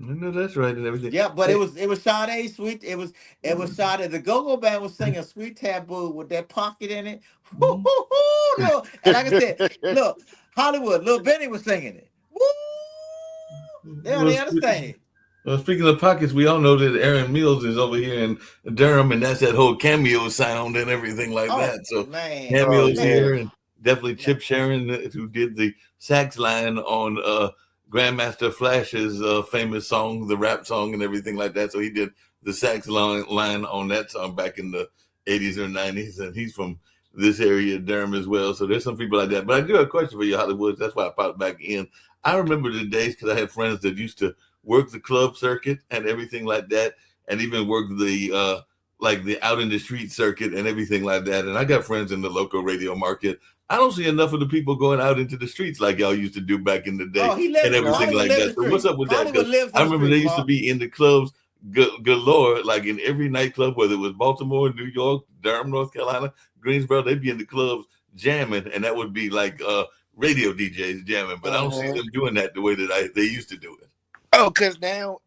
I know that's right and everything. Yeah, but it Hey, was it was Sade sweet. It was Sade. The go-go band was singing Sweet Taboo with that pocket in it. Woo, mhm. hoo, hoo, look. And like I said, look, Hollywood, Little Benny was singing it. Woo! Well, They understand it. speaking of pockets, we all know that Aaron Mills is over here in Durham, and that's that whole cameo sound and everything like Oh that. So man, Oh cameos man, yeah. here, and definitely man. Chip Sharon, who did the sax line on Grandmaster Flash's famous song, the rap song, and everything like that. So he did the sax line on that song back in the 80s or 90s, and he's from this area, Durham, as well. So there's some people like that. But I do have a question for you, Hollywood. That's why I popped back in. I remember the days because I had friends that used to work the club circuit and everything like that, and even work the like the out in the street circuit and everything like that. And I got friends in the local radio market. I don't see enough of the people going out into the streets like y'all used to do back in the day Oh, he and lives. everything Yeah. Hollywood like lives that. in the So what's streets. up with that? Hollywood Because lives I in the remember they streets, used to Mark. be in the clubs galore, like in every nightclub, whether it was Baltimore, New York, Durham, North Carolina, Greensboro. They'd be in the clubs jamming, and that would be like radio DJs jamming. But I don't see Mhm. them doing that the way that they used to do it. Oh, because now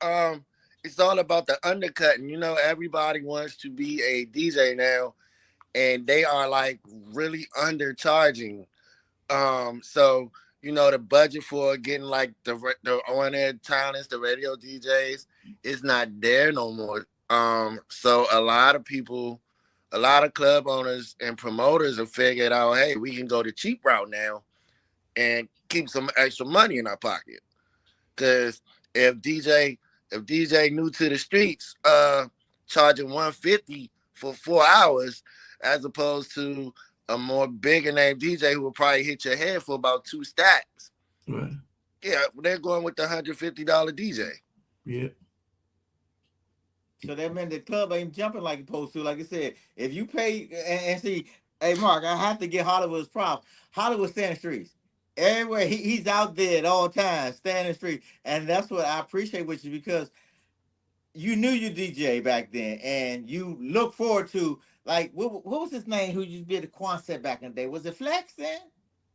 it's all about the undercutting. You know, everybody wants to be a DJ now, and they are like really undercharging. So you know the budget for getting like the on air talents, the radio DJs, is not there no more. So a lot of people, a lot of club owners and promoters have figured out, hey, we can go the cheap route now and keep some extra money in our pocket. Cause if DJ if DJ new to the streets, charging 150 for 4 hours, as opposed to a more bigger name DJ who will probably hit your head for about two stacks. Right. Yeah, they're going with the $150 DJ. Yeah. So that meant the club ain't jumping like it's supposed to. Like I said, if you pay and see, hey Mark, I have to get Hollywood's props. Hollywood stay in the streets. Everywhere he's out there at all times, staying in the street. And that's what I appreciate with you because you knew you DJ back then and you look forward to like what was his name who used to be at the Quonset back in the day? Was it Flex then?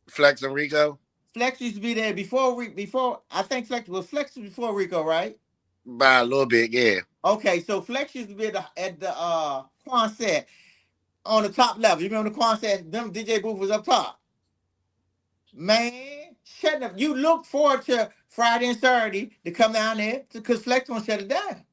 Flex and Rico Flex used to be there before I think Flex was before Rico, right? by a little bit, yeah. Okay, so Flex used to be at the Quonset. on the top level. You remember the Quan said them DJ booth was up top. Man, shut up. You look forward to Friday and Saturday to come down there because Flex won't shut it down.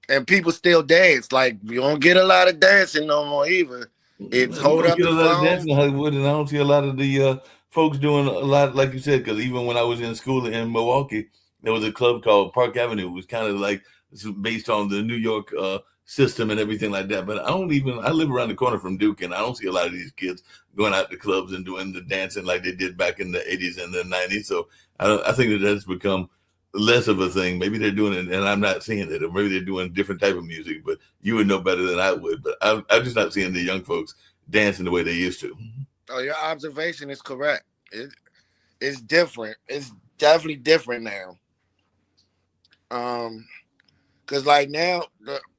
And people still dance. Like you don't get a lot of dancing no more either. It's You hold don't up get a the lot of phone. dancing in Hollywood, and I don't see a lot of the folks doing a lot, like you said. Because even when I was in school in Milwaukee, there was a club called Park Avenue. It was kind of like based on the New York system and everything like that. But I don't even. I live around the corner from Duke, and I don't see a lot of these kids going out to clubs and doing the dancing like they did back in the '80s and the '90s. So I think that that's become less of a thing. Maybe they're doing it, and I'm not seeing it, or maybe they're doing different type of music. But you would know better than I would. But I'm just not seeing the young folks dancing the way they used to. Oh, your observation is correct. It's different. It's definitely different now. Because like now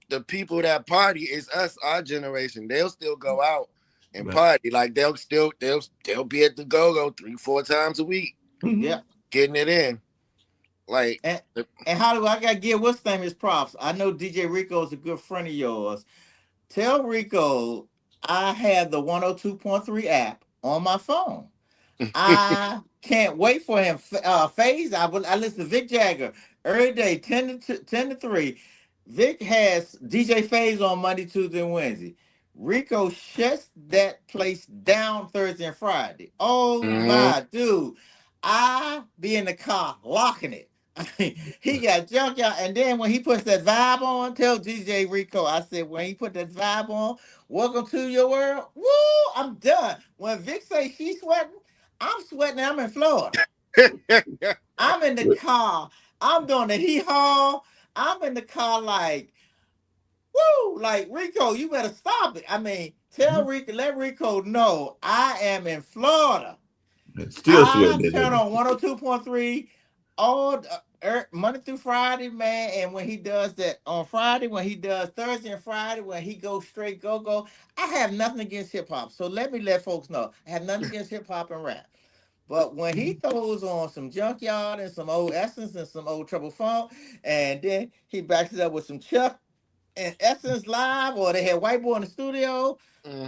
the people that party is us, our generation. They'll still go out and Right. party. Like they'll be at the go-go 3-4 times a week, Yeah. getting it in. Like And Hollywood, I gotta give what's name his props. I know DJ Rico is a good friend of yours. Tell Rico I have the 102.3 app on my phone. I can't wait for him. Phase. I listen to Vic Jagger every day, 10 to 3. Vic has DJ Phase on Monday, Tuesday, and Wednesday. Rico shuts that place down Thursday and Friday. Oh mhm. my dude. I be in the car locking it. I mean, he got junk out, and then when he puts that vibe on, tell DJ Rico, I said, when he put that vibe on, welcome to your world. Woo! I'm done. When Vic say she's sweating, I'm sweating. I'm in Florida. I'm in the car. I'm doing the hee haw. I'm in the car like, woo, like Rico, you better stop it. I mean, tell Rico, let Rico know I am in Florida. Still I sweating it. turn on 102.3 all Monday through Friday, man. And when he does that on Friday, when he does Thursday and Friday, when he goes straight go, I have nothing against hip hop. So let folks know I have nothing against hip hop and rap. But when he throws on some Junkyard and some old Essence and some old Trouble Funk, and then he backs it up with some Chuck and Essence live, or they had White Boy in the studio,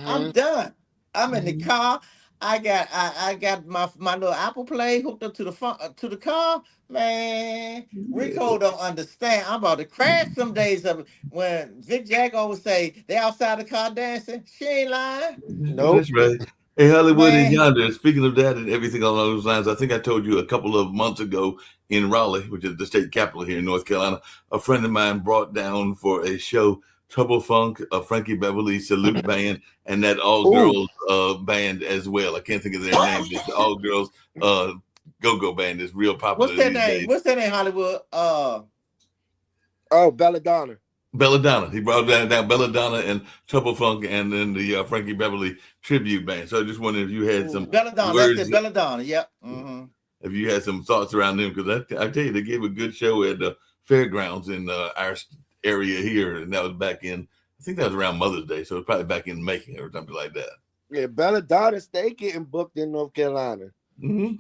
I'm Mhm. done. I'm in the car. I got my little Apple Play hooked up to the phone, to the car. Man, Rico don't understand. I'm about to crash some days of it. When Vic Jag always say they outside the car dancing. She ain't lying. Nope. That's right. Hey, Hollywood and Man, Yonder. Speaking of that and everything along those lines, I think I told you a couple of months ago in Raleigh, which is the state capital here in North Carolina, a friend of mine brought down for a show Trouble Funk, Frankie Beverly Salute Band, and that all Ooh. girls band as well. I can't think of their name. It's the all girls go go band is real what's popular that these name? days. What's that name, Hollywood? Oh, Belladonna. Belladonna. He brought down Belladonna and Trouble Funk, and then the Frankie Beverly tribute band. So I just wondered if you had some Belladonna. That's it, words, Belladonna. Yep. Mm-hmm. if you had some thoughts around them, because I tell you, they gave a good show at the fairgrounds in our area here, and that was back in, I think that was around Mother's Day, so it was probably back in Macon or something like that. Yeah, Belladonna stay getting booked in North Carolina. Mm-hmm.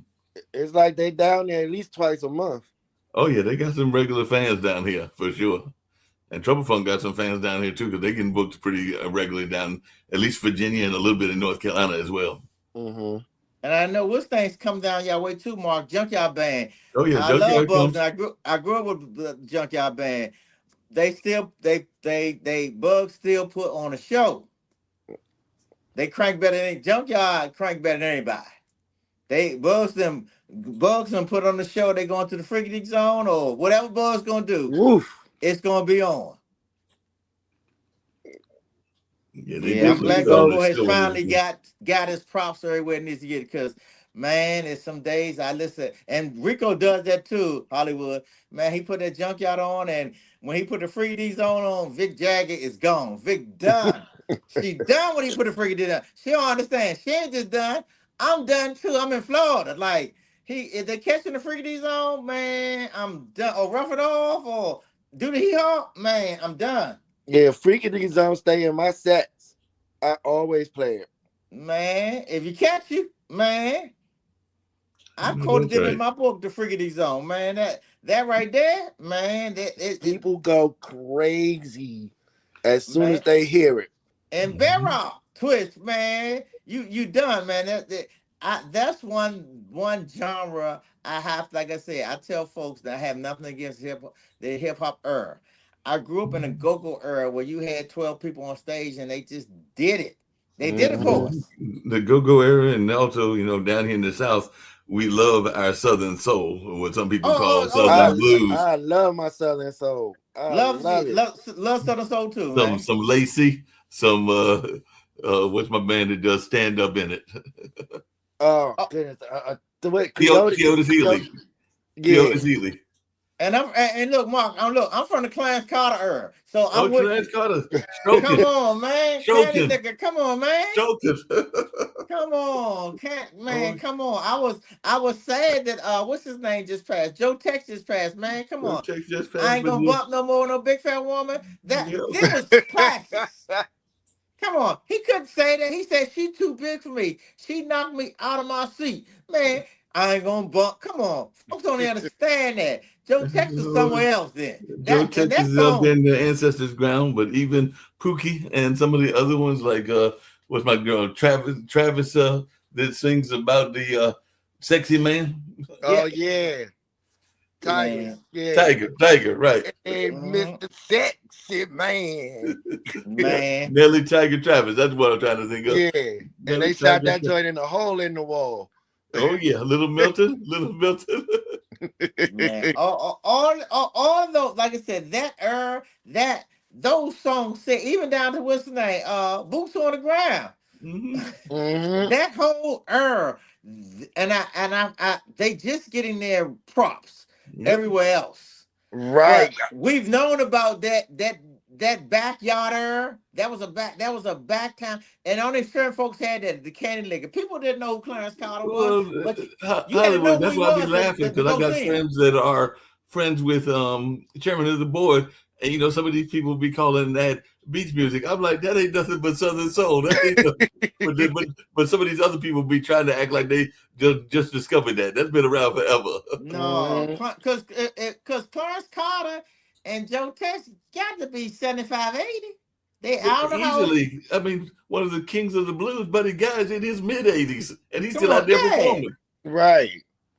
It's like they down there at least twice a month. Oh yeah, they got some regular fans down here for sure. And Trouble Funk got some fans down here too, because they getting booked pretty regularly down at least Virginia and a little bit in North Carolina as well. Mm-hmm. And I know what's things come down y'all way too, Mark. Junkyard Band. Oh yeah, I love Junkyard Bugs, comes. and I grew up with the Junkyard Band. They still they Bugs still put on a show. They crank better than Junkyard crank better than anybody. They Bugs them put on the show. They going to the freaking zone or whatever Bugs gonna do. Woof. It's gonna be on. Yeah, they Yeah, I'm definitely Freaky glad put on go. the Go has show and finally everything. got his props everywhere it needs to get. Because man, it's some days I listen, and Rico does that too. Hollywood, man, he put that junkyard on, and when he put the Freaky on, Vic Jagger is gone. Vic done. She done when he put the Freaky on. She don't understand. She ain't just done. I'm done too. I'm in Florida. Like if they catching the Freaky on, man, I'm done. Or rough it off, or do the hee haw, man, I'm done. Yeah, Freaky Zone stay in my sets. I always play it. Man, if you catch you, man, I Mhm, quoted that's them in right. my book, The Friggity Zone, man. That right there, man, People go crazy as soon as man, they hear it. And Mhm. Bedrock Twist, man, you done, man. That's one genre I have. Like I said, I tell folks that I have nothing against the hip hop era. I grew up in a go-go era where you had 12 people on stage and they just did it. They did it for Mm-hmm. us. The go-go era, and also, down here in the South, we love our Southern soul, what some people call Oh, Southern blues. I love my Southern soul. I love love it. love Southern Soul too, Some man. some Lacey, some what's my band that does stand up in it? Oh Oh, goodness, the way Coyote, Keotis Coyote, Healy. yeah. Keotis Healy. and look, Mark, I'm from the Clarence Carter era, so Oh, I'm with Clarence you. Carter. Come Stroking. on, man. Candy Stroking. nigga, come on, man. Stroking. Come on, can't Oh, man, come on. I was sad that what's his name just passed. Joe Tex just passed, man. Come Joe on. Tex just I passed, ain't but gonna bump no more no big fat woman. That yeah. them was classics. Come on. He couldn't say that. He said she too big for me. She knocked me out of my seat. Man, I ain't gonna bump. Come on. Folks don't understand that. Joe Tex is somewhere else then. Joe That and Tex that is up there song. in the ancestors' ground, but even Pookie and some of the other ones, like what's my girl Travis that sings about the sexy man, Oh Yeah, yeah, Tigers, man. yeah. Tiger, right? Hey, Mhm. Mr. Sexy Man. Man. Nelly Tiger Travis. That's what I'm trying to think of. Yeah, and Nelly they shot Tiger. that joint in a hole in the wall. Oh yeah, Little Milton, Little Milton. Man, all those, like I said, that those songs say even down to what's the name, Boots on the Ground, Hmm. hmm that whole and they just getting their props Yep. everywhere else. Right. But we've known about that backyard era. That was a back time, and only certain folks had that. The Candy Liquor. People didn't know who Clarence Carter was, Well, but you had to know Hollywood. who That's he why I be was laughing to because I go got see him. friends that are friends with chairman of the board, and some of these people be calling that beach music. I'm like, that ain't nothing but Southern soul. That ain't nothing. But some of these other people be trying to act like they just discovered that. That's been around forever. No, hmm because Clarence Carter and Joe Tex got to be 75, 80. Yeah, I don't know how old. easily. I mean, one of the kings of the blues, Buddy Guy's in his mid 80s, and he's Come still out on, there yeah, performing, Right.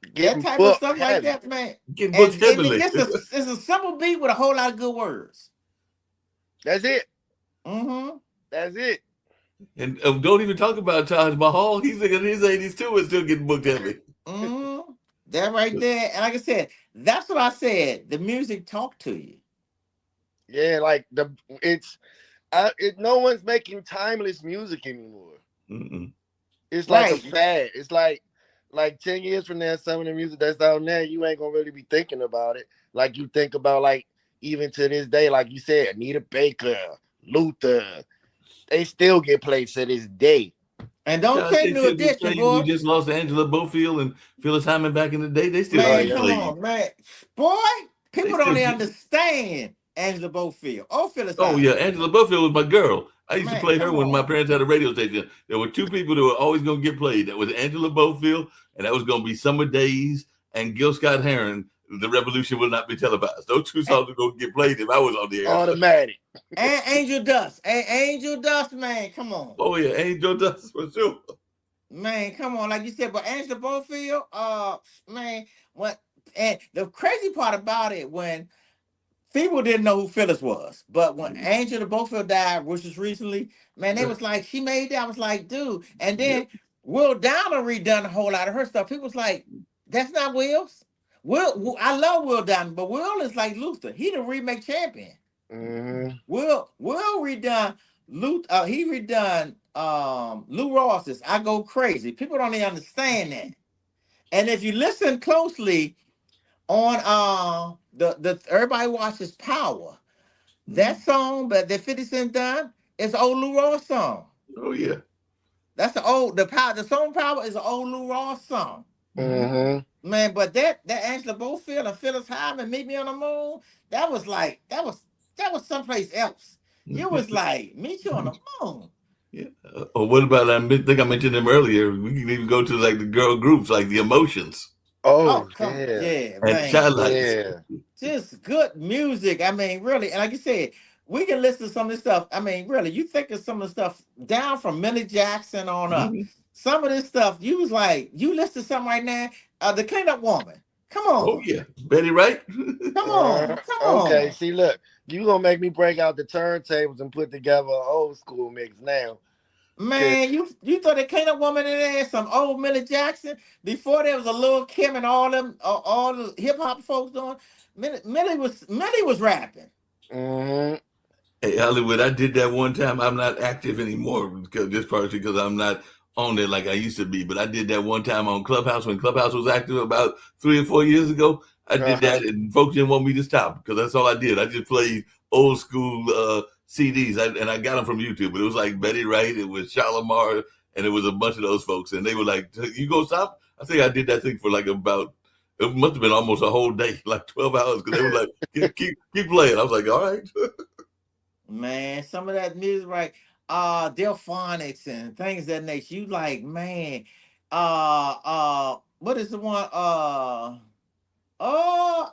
that Getting type of booked stuff like heavy. that, man. getting booked And heavily. it's a simple beat with a whole lot of good words. That's it. Mm-hmm. That's it. And don't even talk about Taj Mahal. He's in his 80s too and still getting booked heavy. Mm-hmm. That right there. And like I said, that's what I said. The music talk to you. Yeah, like no one's making timeless music anymore. Mm-mm. It's like a Right. fad. It's like 10 years from now, some of the music that's out now, you ain't gonna really be thinking about it. Like you think about like even to this day, like you said, Anita Baker, Luther, they still get played to this day. And don't Child, take they no still get addition, played. We boy. just lost Angela Bofield and Phyllis Hyman back in the day. They still Oh Man, getting yeah. come played. on, man. Boy, They people don't still even get. understand Angela Bofield. Oh, Phyllis Oh yeah, Hyman. Angela Bofield was my girl. I used to Man, play her come when my on. parents had a radio station. There were two people that were always going to get played. That was Angela Bofield, and that was going to be Summer Days and Gil Scott Heron. The Revolution will not be televised. Those two songs were going to get played if I was on the air. Automatic. And Angel Dust. Angel Dust, man, come on. Oh yeah, Angel Dust for sure. Man, come on. Like you said, but Angela Bofield, man, what and the crazy part about it when people didn't know who Phyllis was, but when Angela Bofield died, which was recently, man, they was like, she made that. I was like, dude. And Yep. then Will Downer redone a whole lot of her stuff. People was like, that's not Will's. I love Will Downer, but Will is like Luther. He the remake champion. hmm Will redone Luther. He redone Lou Ross's "I Go Crazy." People don't even understand that. And if you listen closely on the everybody watches Power. That song, but that 50 Cent done, is an old Lou Ross song. Oh yeah. That's the song Power is an old Lou Ross song. Mhm. hmm Man, but that Angela Bofield and Phyllis Hyman Meet Me on the Moon, that was someplace else. You was like, meet you on the moon. Yeah. Or what about think I mentioned them earlier. We can even go to like the girl groups like the Emotions Oh Oh, yeah. yeah, and man. Shy Lights. Yeah. Just good music. I mean, really, and like you said, we can listen to some of this stuff. I mean, really, you think of some of the stuff down from Millie Jackson on up. Mhm. Some of this stuff, you was like, you listen to something right now. The Clean Up Woman. Come Oh on, yeah, Betty Wright. come on, come Okay, on, see, look, you gonna make me break out the turntables and put together an old school mix now. Cause man. You throw the Clean Up Woman in there, some old Millie Jackson. Before there was a Lil Kim and all them, all the hip hop folks doing. Millie was rapping. hmm Hey Hollywood, I did that one time. I'm not active anymore because just partially because I'm not on there like I used to be. But I did that one time on Clubhouse when Clubhouse was active about 3 or 4 years ago. I did uh-huh. that, and folks didn't want me to stop because that's all I did. I just played old school CDs, and I got them from YouTube. But it was like Betty Wright, it was Shalimar, and it was a bunch of those folks, and they were like, "You gonna stop?" I think I did that thing for like about. It must have been almost a whole day, like 12 hours, because they were like, keep playing. I was like, all right. Man, some of that music, right? Delphonics and things of that nature. You like, man, what is the one? Oh,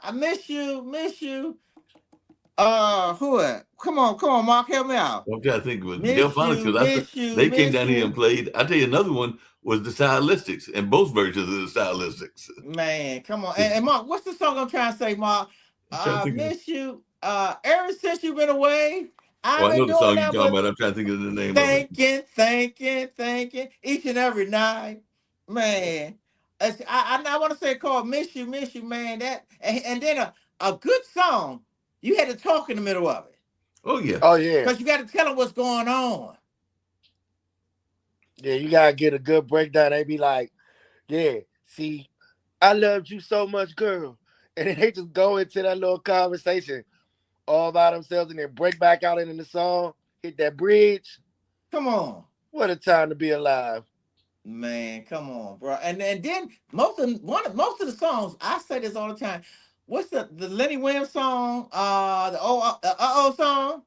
I miss you. Who it? Come on, Mark, help me out. I'm trying to think with Delphonics because Miss you, they came miss down here and you. played. I tell you another one was the Stylistics and both versions of the Stylistics. Man, come on. I'm And Mark, what's the song I'm trying to say, Mark? trying to think of. Miss you. Ever since you've been away, Oh, I've I been know the doing song you're that, talking but about. I'm trying to think of the name of it. thinking each and every night, man. I want to say called Miss You, man. That and then a good song. You had to talk in the middle of it Oh yeah, Oh yeah, because you got to tell them what's going on. yeah. You gotta get a good breakdown. They be like, yeah, see, I loved you so much, girl, and then they just go into that little conversation all by themselves, and then break back out into the song, hit that bridge. Come on, What a time to be alive. man. Come on, bro. And then most of the songs I say this all the time. What's the Lenny Williams song? The song.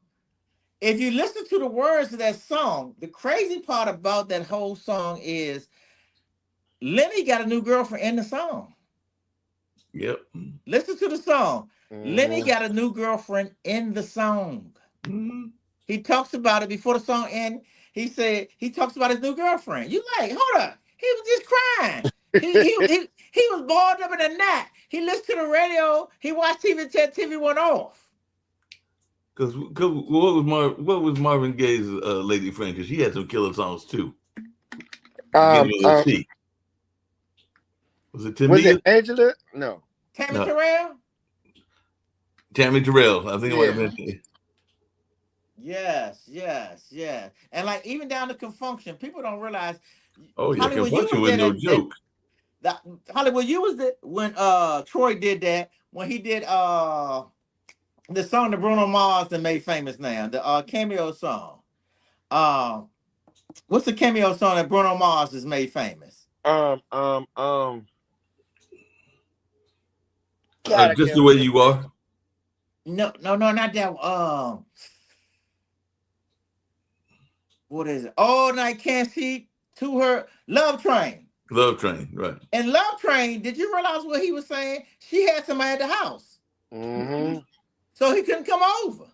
If you listen to the words of that song, the crazy part about that whole song is Lenny got a new girlfriend in the song. yep. Listen to the song. Lenny hmm got a new girlfriend in the song. Mhm. He talks about it before the song ends. He said he talks about his new girlfriend. You like, hold up. He was just crying. He was balled up in a knot. He listened to the radio. He watched TV until TV went off. Because what was Marvin Gaye's lady friend? Because she had some killer songs too. um, Beginning with a um, T. Was it was Tamia? it Angela? No. Tammy No, Terrell? Tammy Terrell. I think it might have Yeah. been. Yes. And like even down to confunction, people don't realize Oh yeah, Hollywood, you Confunction was was there no that joke. that Hollywood, you was there when Troy did that, when he did the song that Bruno Mars that made famous now, the cameo song. Uh what's the cameo song that Bruno Mars has made famous? Um, um, um. God, I Just can't the way remember you the name. are. No, not that what is it? All night can't see to her Love Train. Love Train, right? And Love Train, did you realize what he was saying? She had somebody at the house. Mm-hmm. So he couldn't come over.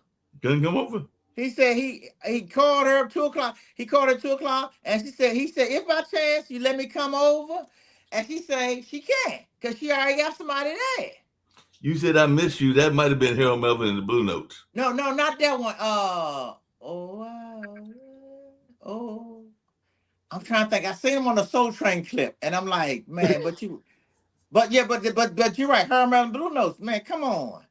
Couldn't come over. He said he called her 2 o'clock. He called her 2 o'clock, and he said, if by chance you let me come over, and she said she can't because she already got somebody there. You said I miss you. That might have been Harold Melvin and the Blue Notes. No, not that one. Oh, oh. I'm trying to think. I seen him on the Soul Train clip, and I'm like, man, but yeah, but you're right. Herman Blue Notes, man, come on.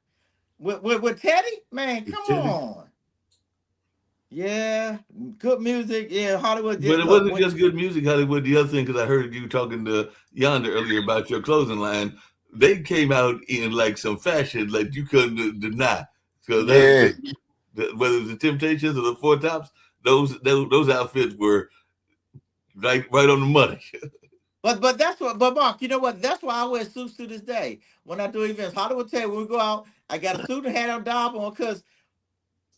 With Teddy, man, come Teddy. on. Yeah, good music. Yeah, Hollywood. But it Look, wasn't just good music, Hollywood. The other thing, because I heard you talking to Yonder earlier about your clothing line, they came out in like some fashion like you couldn't deny. So Yeah. whether it's the Temptations or the Four Tops, those outfits were right on the money. but that's what. But Mark, you know what? That's why I wear suits to this day when I do events. Hollywood tell you when we go out, I got a suit and hat on top on because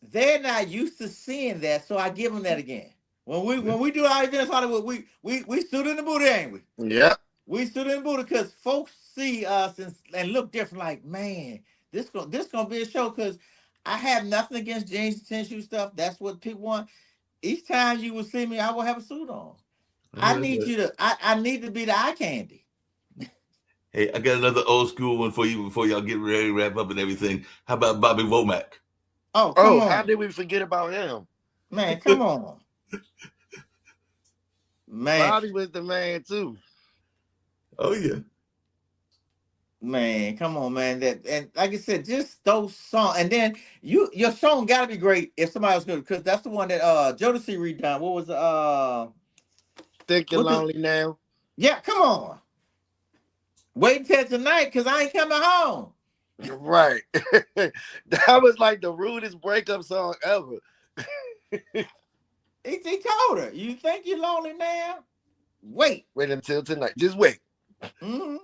they're not used to seeing that. So I give them that again. When we do our events, Hollywood, we suit in the booty, ain't we? Yep. We stood in Buddha because folks see us and look different. Like, man, this gonna be a show. Because I have nothing against jeans and tennis shoe stuff. That's what people want. Each time you will see me, I will have a suit on. I know that's right. I need to be the eye candy. Hey, I got another old school one for you before y'all get ready to wrap up and everything. How about Bobby Womack? Oh, come Oh, how on. did we forget about him? Man, come on. Man, Bobby was the man too. Oh yeah. man, come on, man. That and like I said, just those songs. And then your song gotta be great if somebody else good, because that's the one that Jodeci redone. What was Think you're what the lonely now? yeah, come on. Wait until tonight because I ain't coming home. Right. That was like the rudest breakup song ever. He told her, you think you're lonely now? Wait. Wait until tonight. Just wait. Mm-hmm.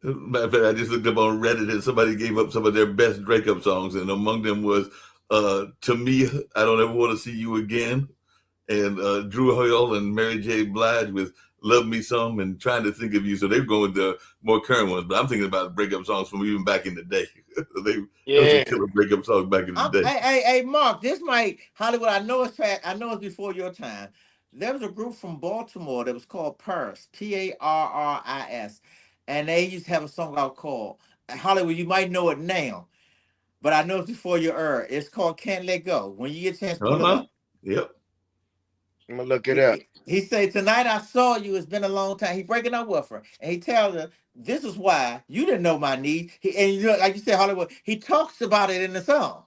Matter of fact, I just looked up on Reddit and somebody gave up some of their best breakup songs, and among them was "To Me, I Don't Ever Want to See You Again," and Drew Hill and Mary J. Blige with "Love Me Some" and "Trying to Think of You." So they're going with the more current ones, but I'm thinking about breakup songs from even back in the day. Those were Yeah. killer breakup songs back in the day. Hey, Mark, this might Hollywood. I know it's fast. I know it's before your time. There was a group from Baltimore that was called Paris, Parris, and they used to have a song out called Hollywood. You might know it now, but I know it's before your era. It's called "Can't Let Go." When you get a chance, Uh pull it huh. up. Yep. I'm gonna look it He, up. he say tonight I saw you. It's been a long time. He breaking up with her, and he tells her this is why you didn't know my need. And you know, like you said, Hollywood. He talks about it in the song.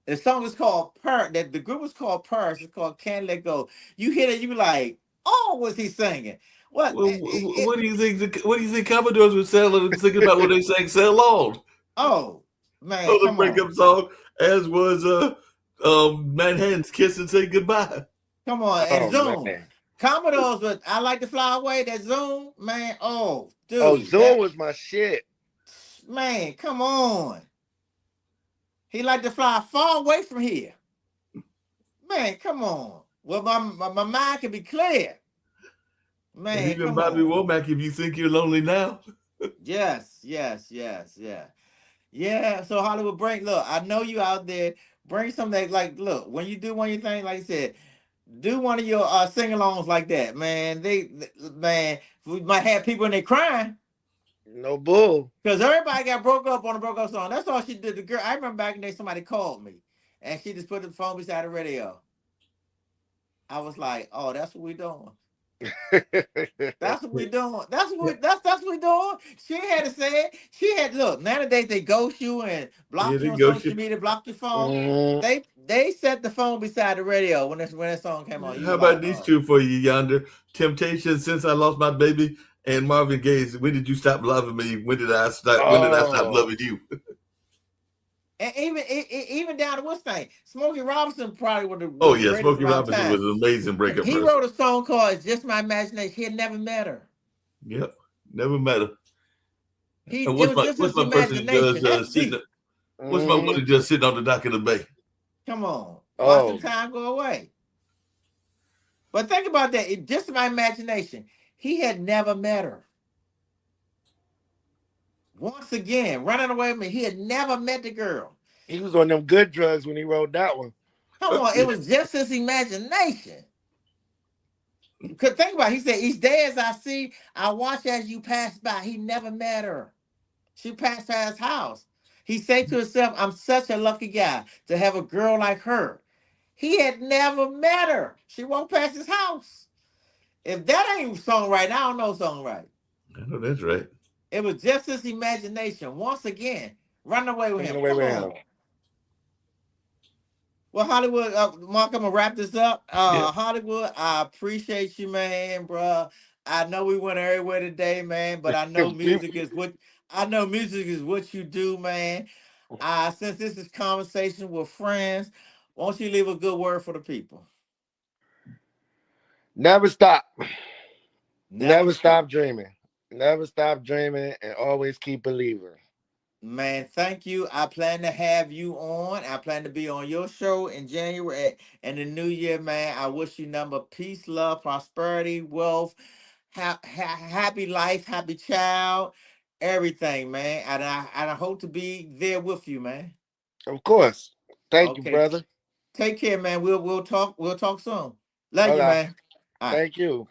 The song is called That the group is called Purse. It's called Can't Let Go. You hear it, you be like, oh, what's he singing? What? Well, what do you think? What do you think Commodores were thinking about when they sang "Sail On"? Oh, man, Another come on. breakup song, as was Manhattan's "Kiss and Say Goodbye." Come on. And Oh Zoom. man. Commodores, but I like to fly away. That Zoom, man. Oh, Oh, dude. Zoom was my shit. Man, come on. He like to fly far away from here. Man, come on. Well, my mind can be clear. And Man, even come Bobby on. Womack, if you think you're lonely now. Yes, yes, yes, yeah. Yeah, so Hollywood, look, I know you out there. Bring some that, like, look, when you do one of your things, like I said, do one of your sing-alongs like that, man. Man, we might have people in there crying No bull. because everybody got broke up on a broke up song. That's all she did. The girl, I remember back in the day, somebody called me and she just put the phone beside the radio. I was like, oh, that's what we doing. That's what we doing. That's what we doing. She had to say it. She had look. Nowadays they ghost you and Yeah, block they you on go. social media, block your phone. Mm, They set the phone beside the radio when that song came on. You How were like, about these oh. two for you yonder? Temptation, Since I Lost My Baby, and Marvin Gaye's When Did You Stop Loving Me? When did I stop? When did I stop oh, loving you? And even down to what's thing, Smokey Robinson probably Oh was the yeah, greatest Smokey of our Robinson time. was an amazing breakup He person. wrote a song called "It's Just My Imagination." He had never met her. Yep, never met her. And It was just what's his my person that does imagination. That's sitting? deep. What's my mm, buddy just sitting on the dock of the bay? Come on, watching oh. time go away. But think about that. Just my imagination. He had never met her. Once again, running away from me. He had never met the girl. He was on them good drugs when he wrote that one. Come on, it was just his imagination. Could think about it. He said, each day as I see, I watch as you pass by. He never met her. She passed by his house. He said to himself, I'm such a lucky guy to have a girl like her. He had never met her. She walked past his house. If that ain't songwriting, I don't know songwriting. I know that's right. It was just his imagination. Once again, running away with Running him. away Come with him. on. Well, Hollywood, Mark, I'm gonna wrap this up. Yeah, Hollywood, I appreciate you, man, bro. I know we went everywhere today, man, but I know music is what you do, man. Since this is conversation with friends, won't you leave a good word for the people? Never stop. Never Never stop stop. dreaming. Never stop dreaming and always keep believing. Man, thank you. I plan to have you on. I plan to be on your show in January and the new year, man. I wish you number peace, love, prosperity, wealth, happy life, happy child, everything, man. And I hope to be there with you, man. Of course. Thank you, Okay. brother. Take care, man. We'll talk. We'll talk soon. Love you, Okay. man. All right. Thank you.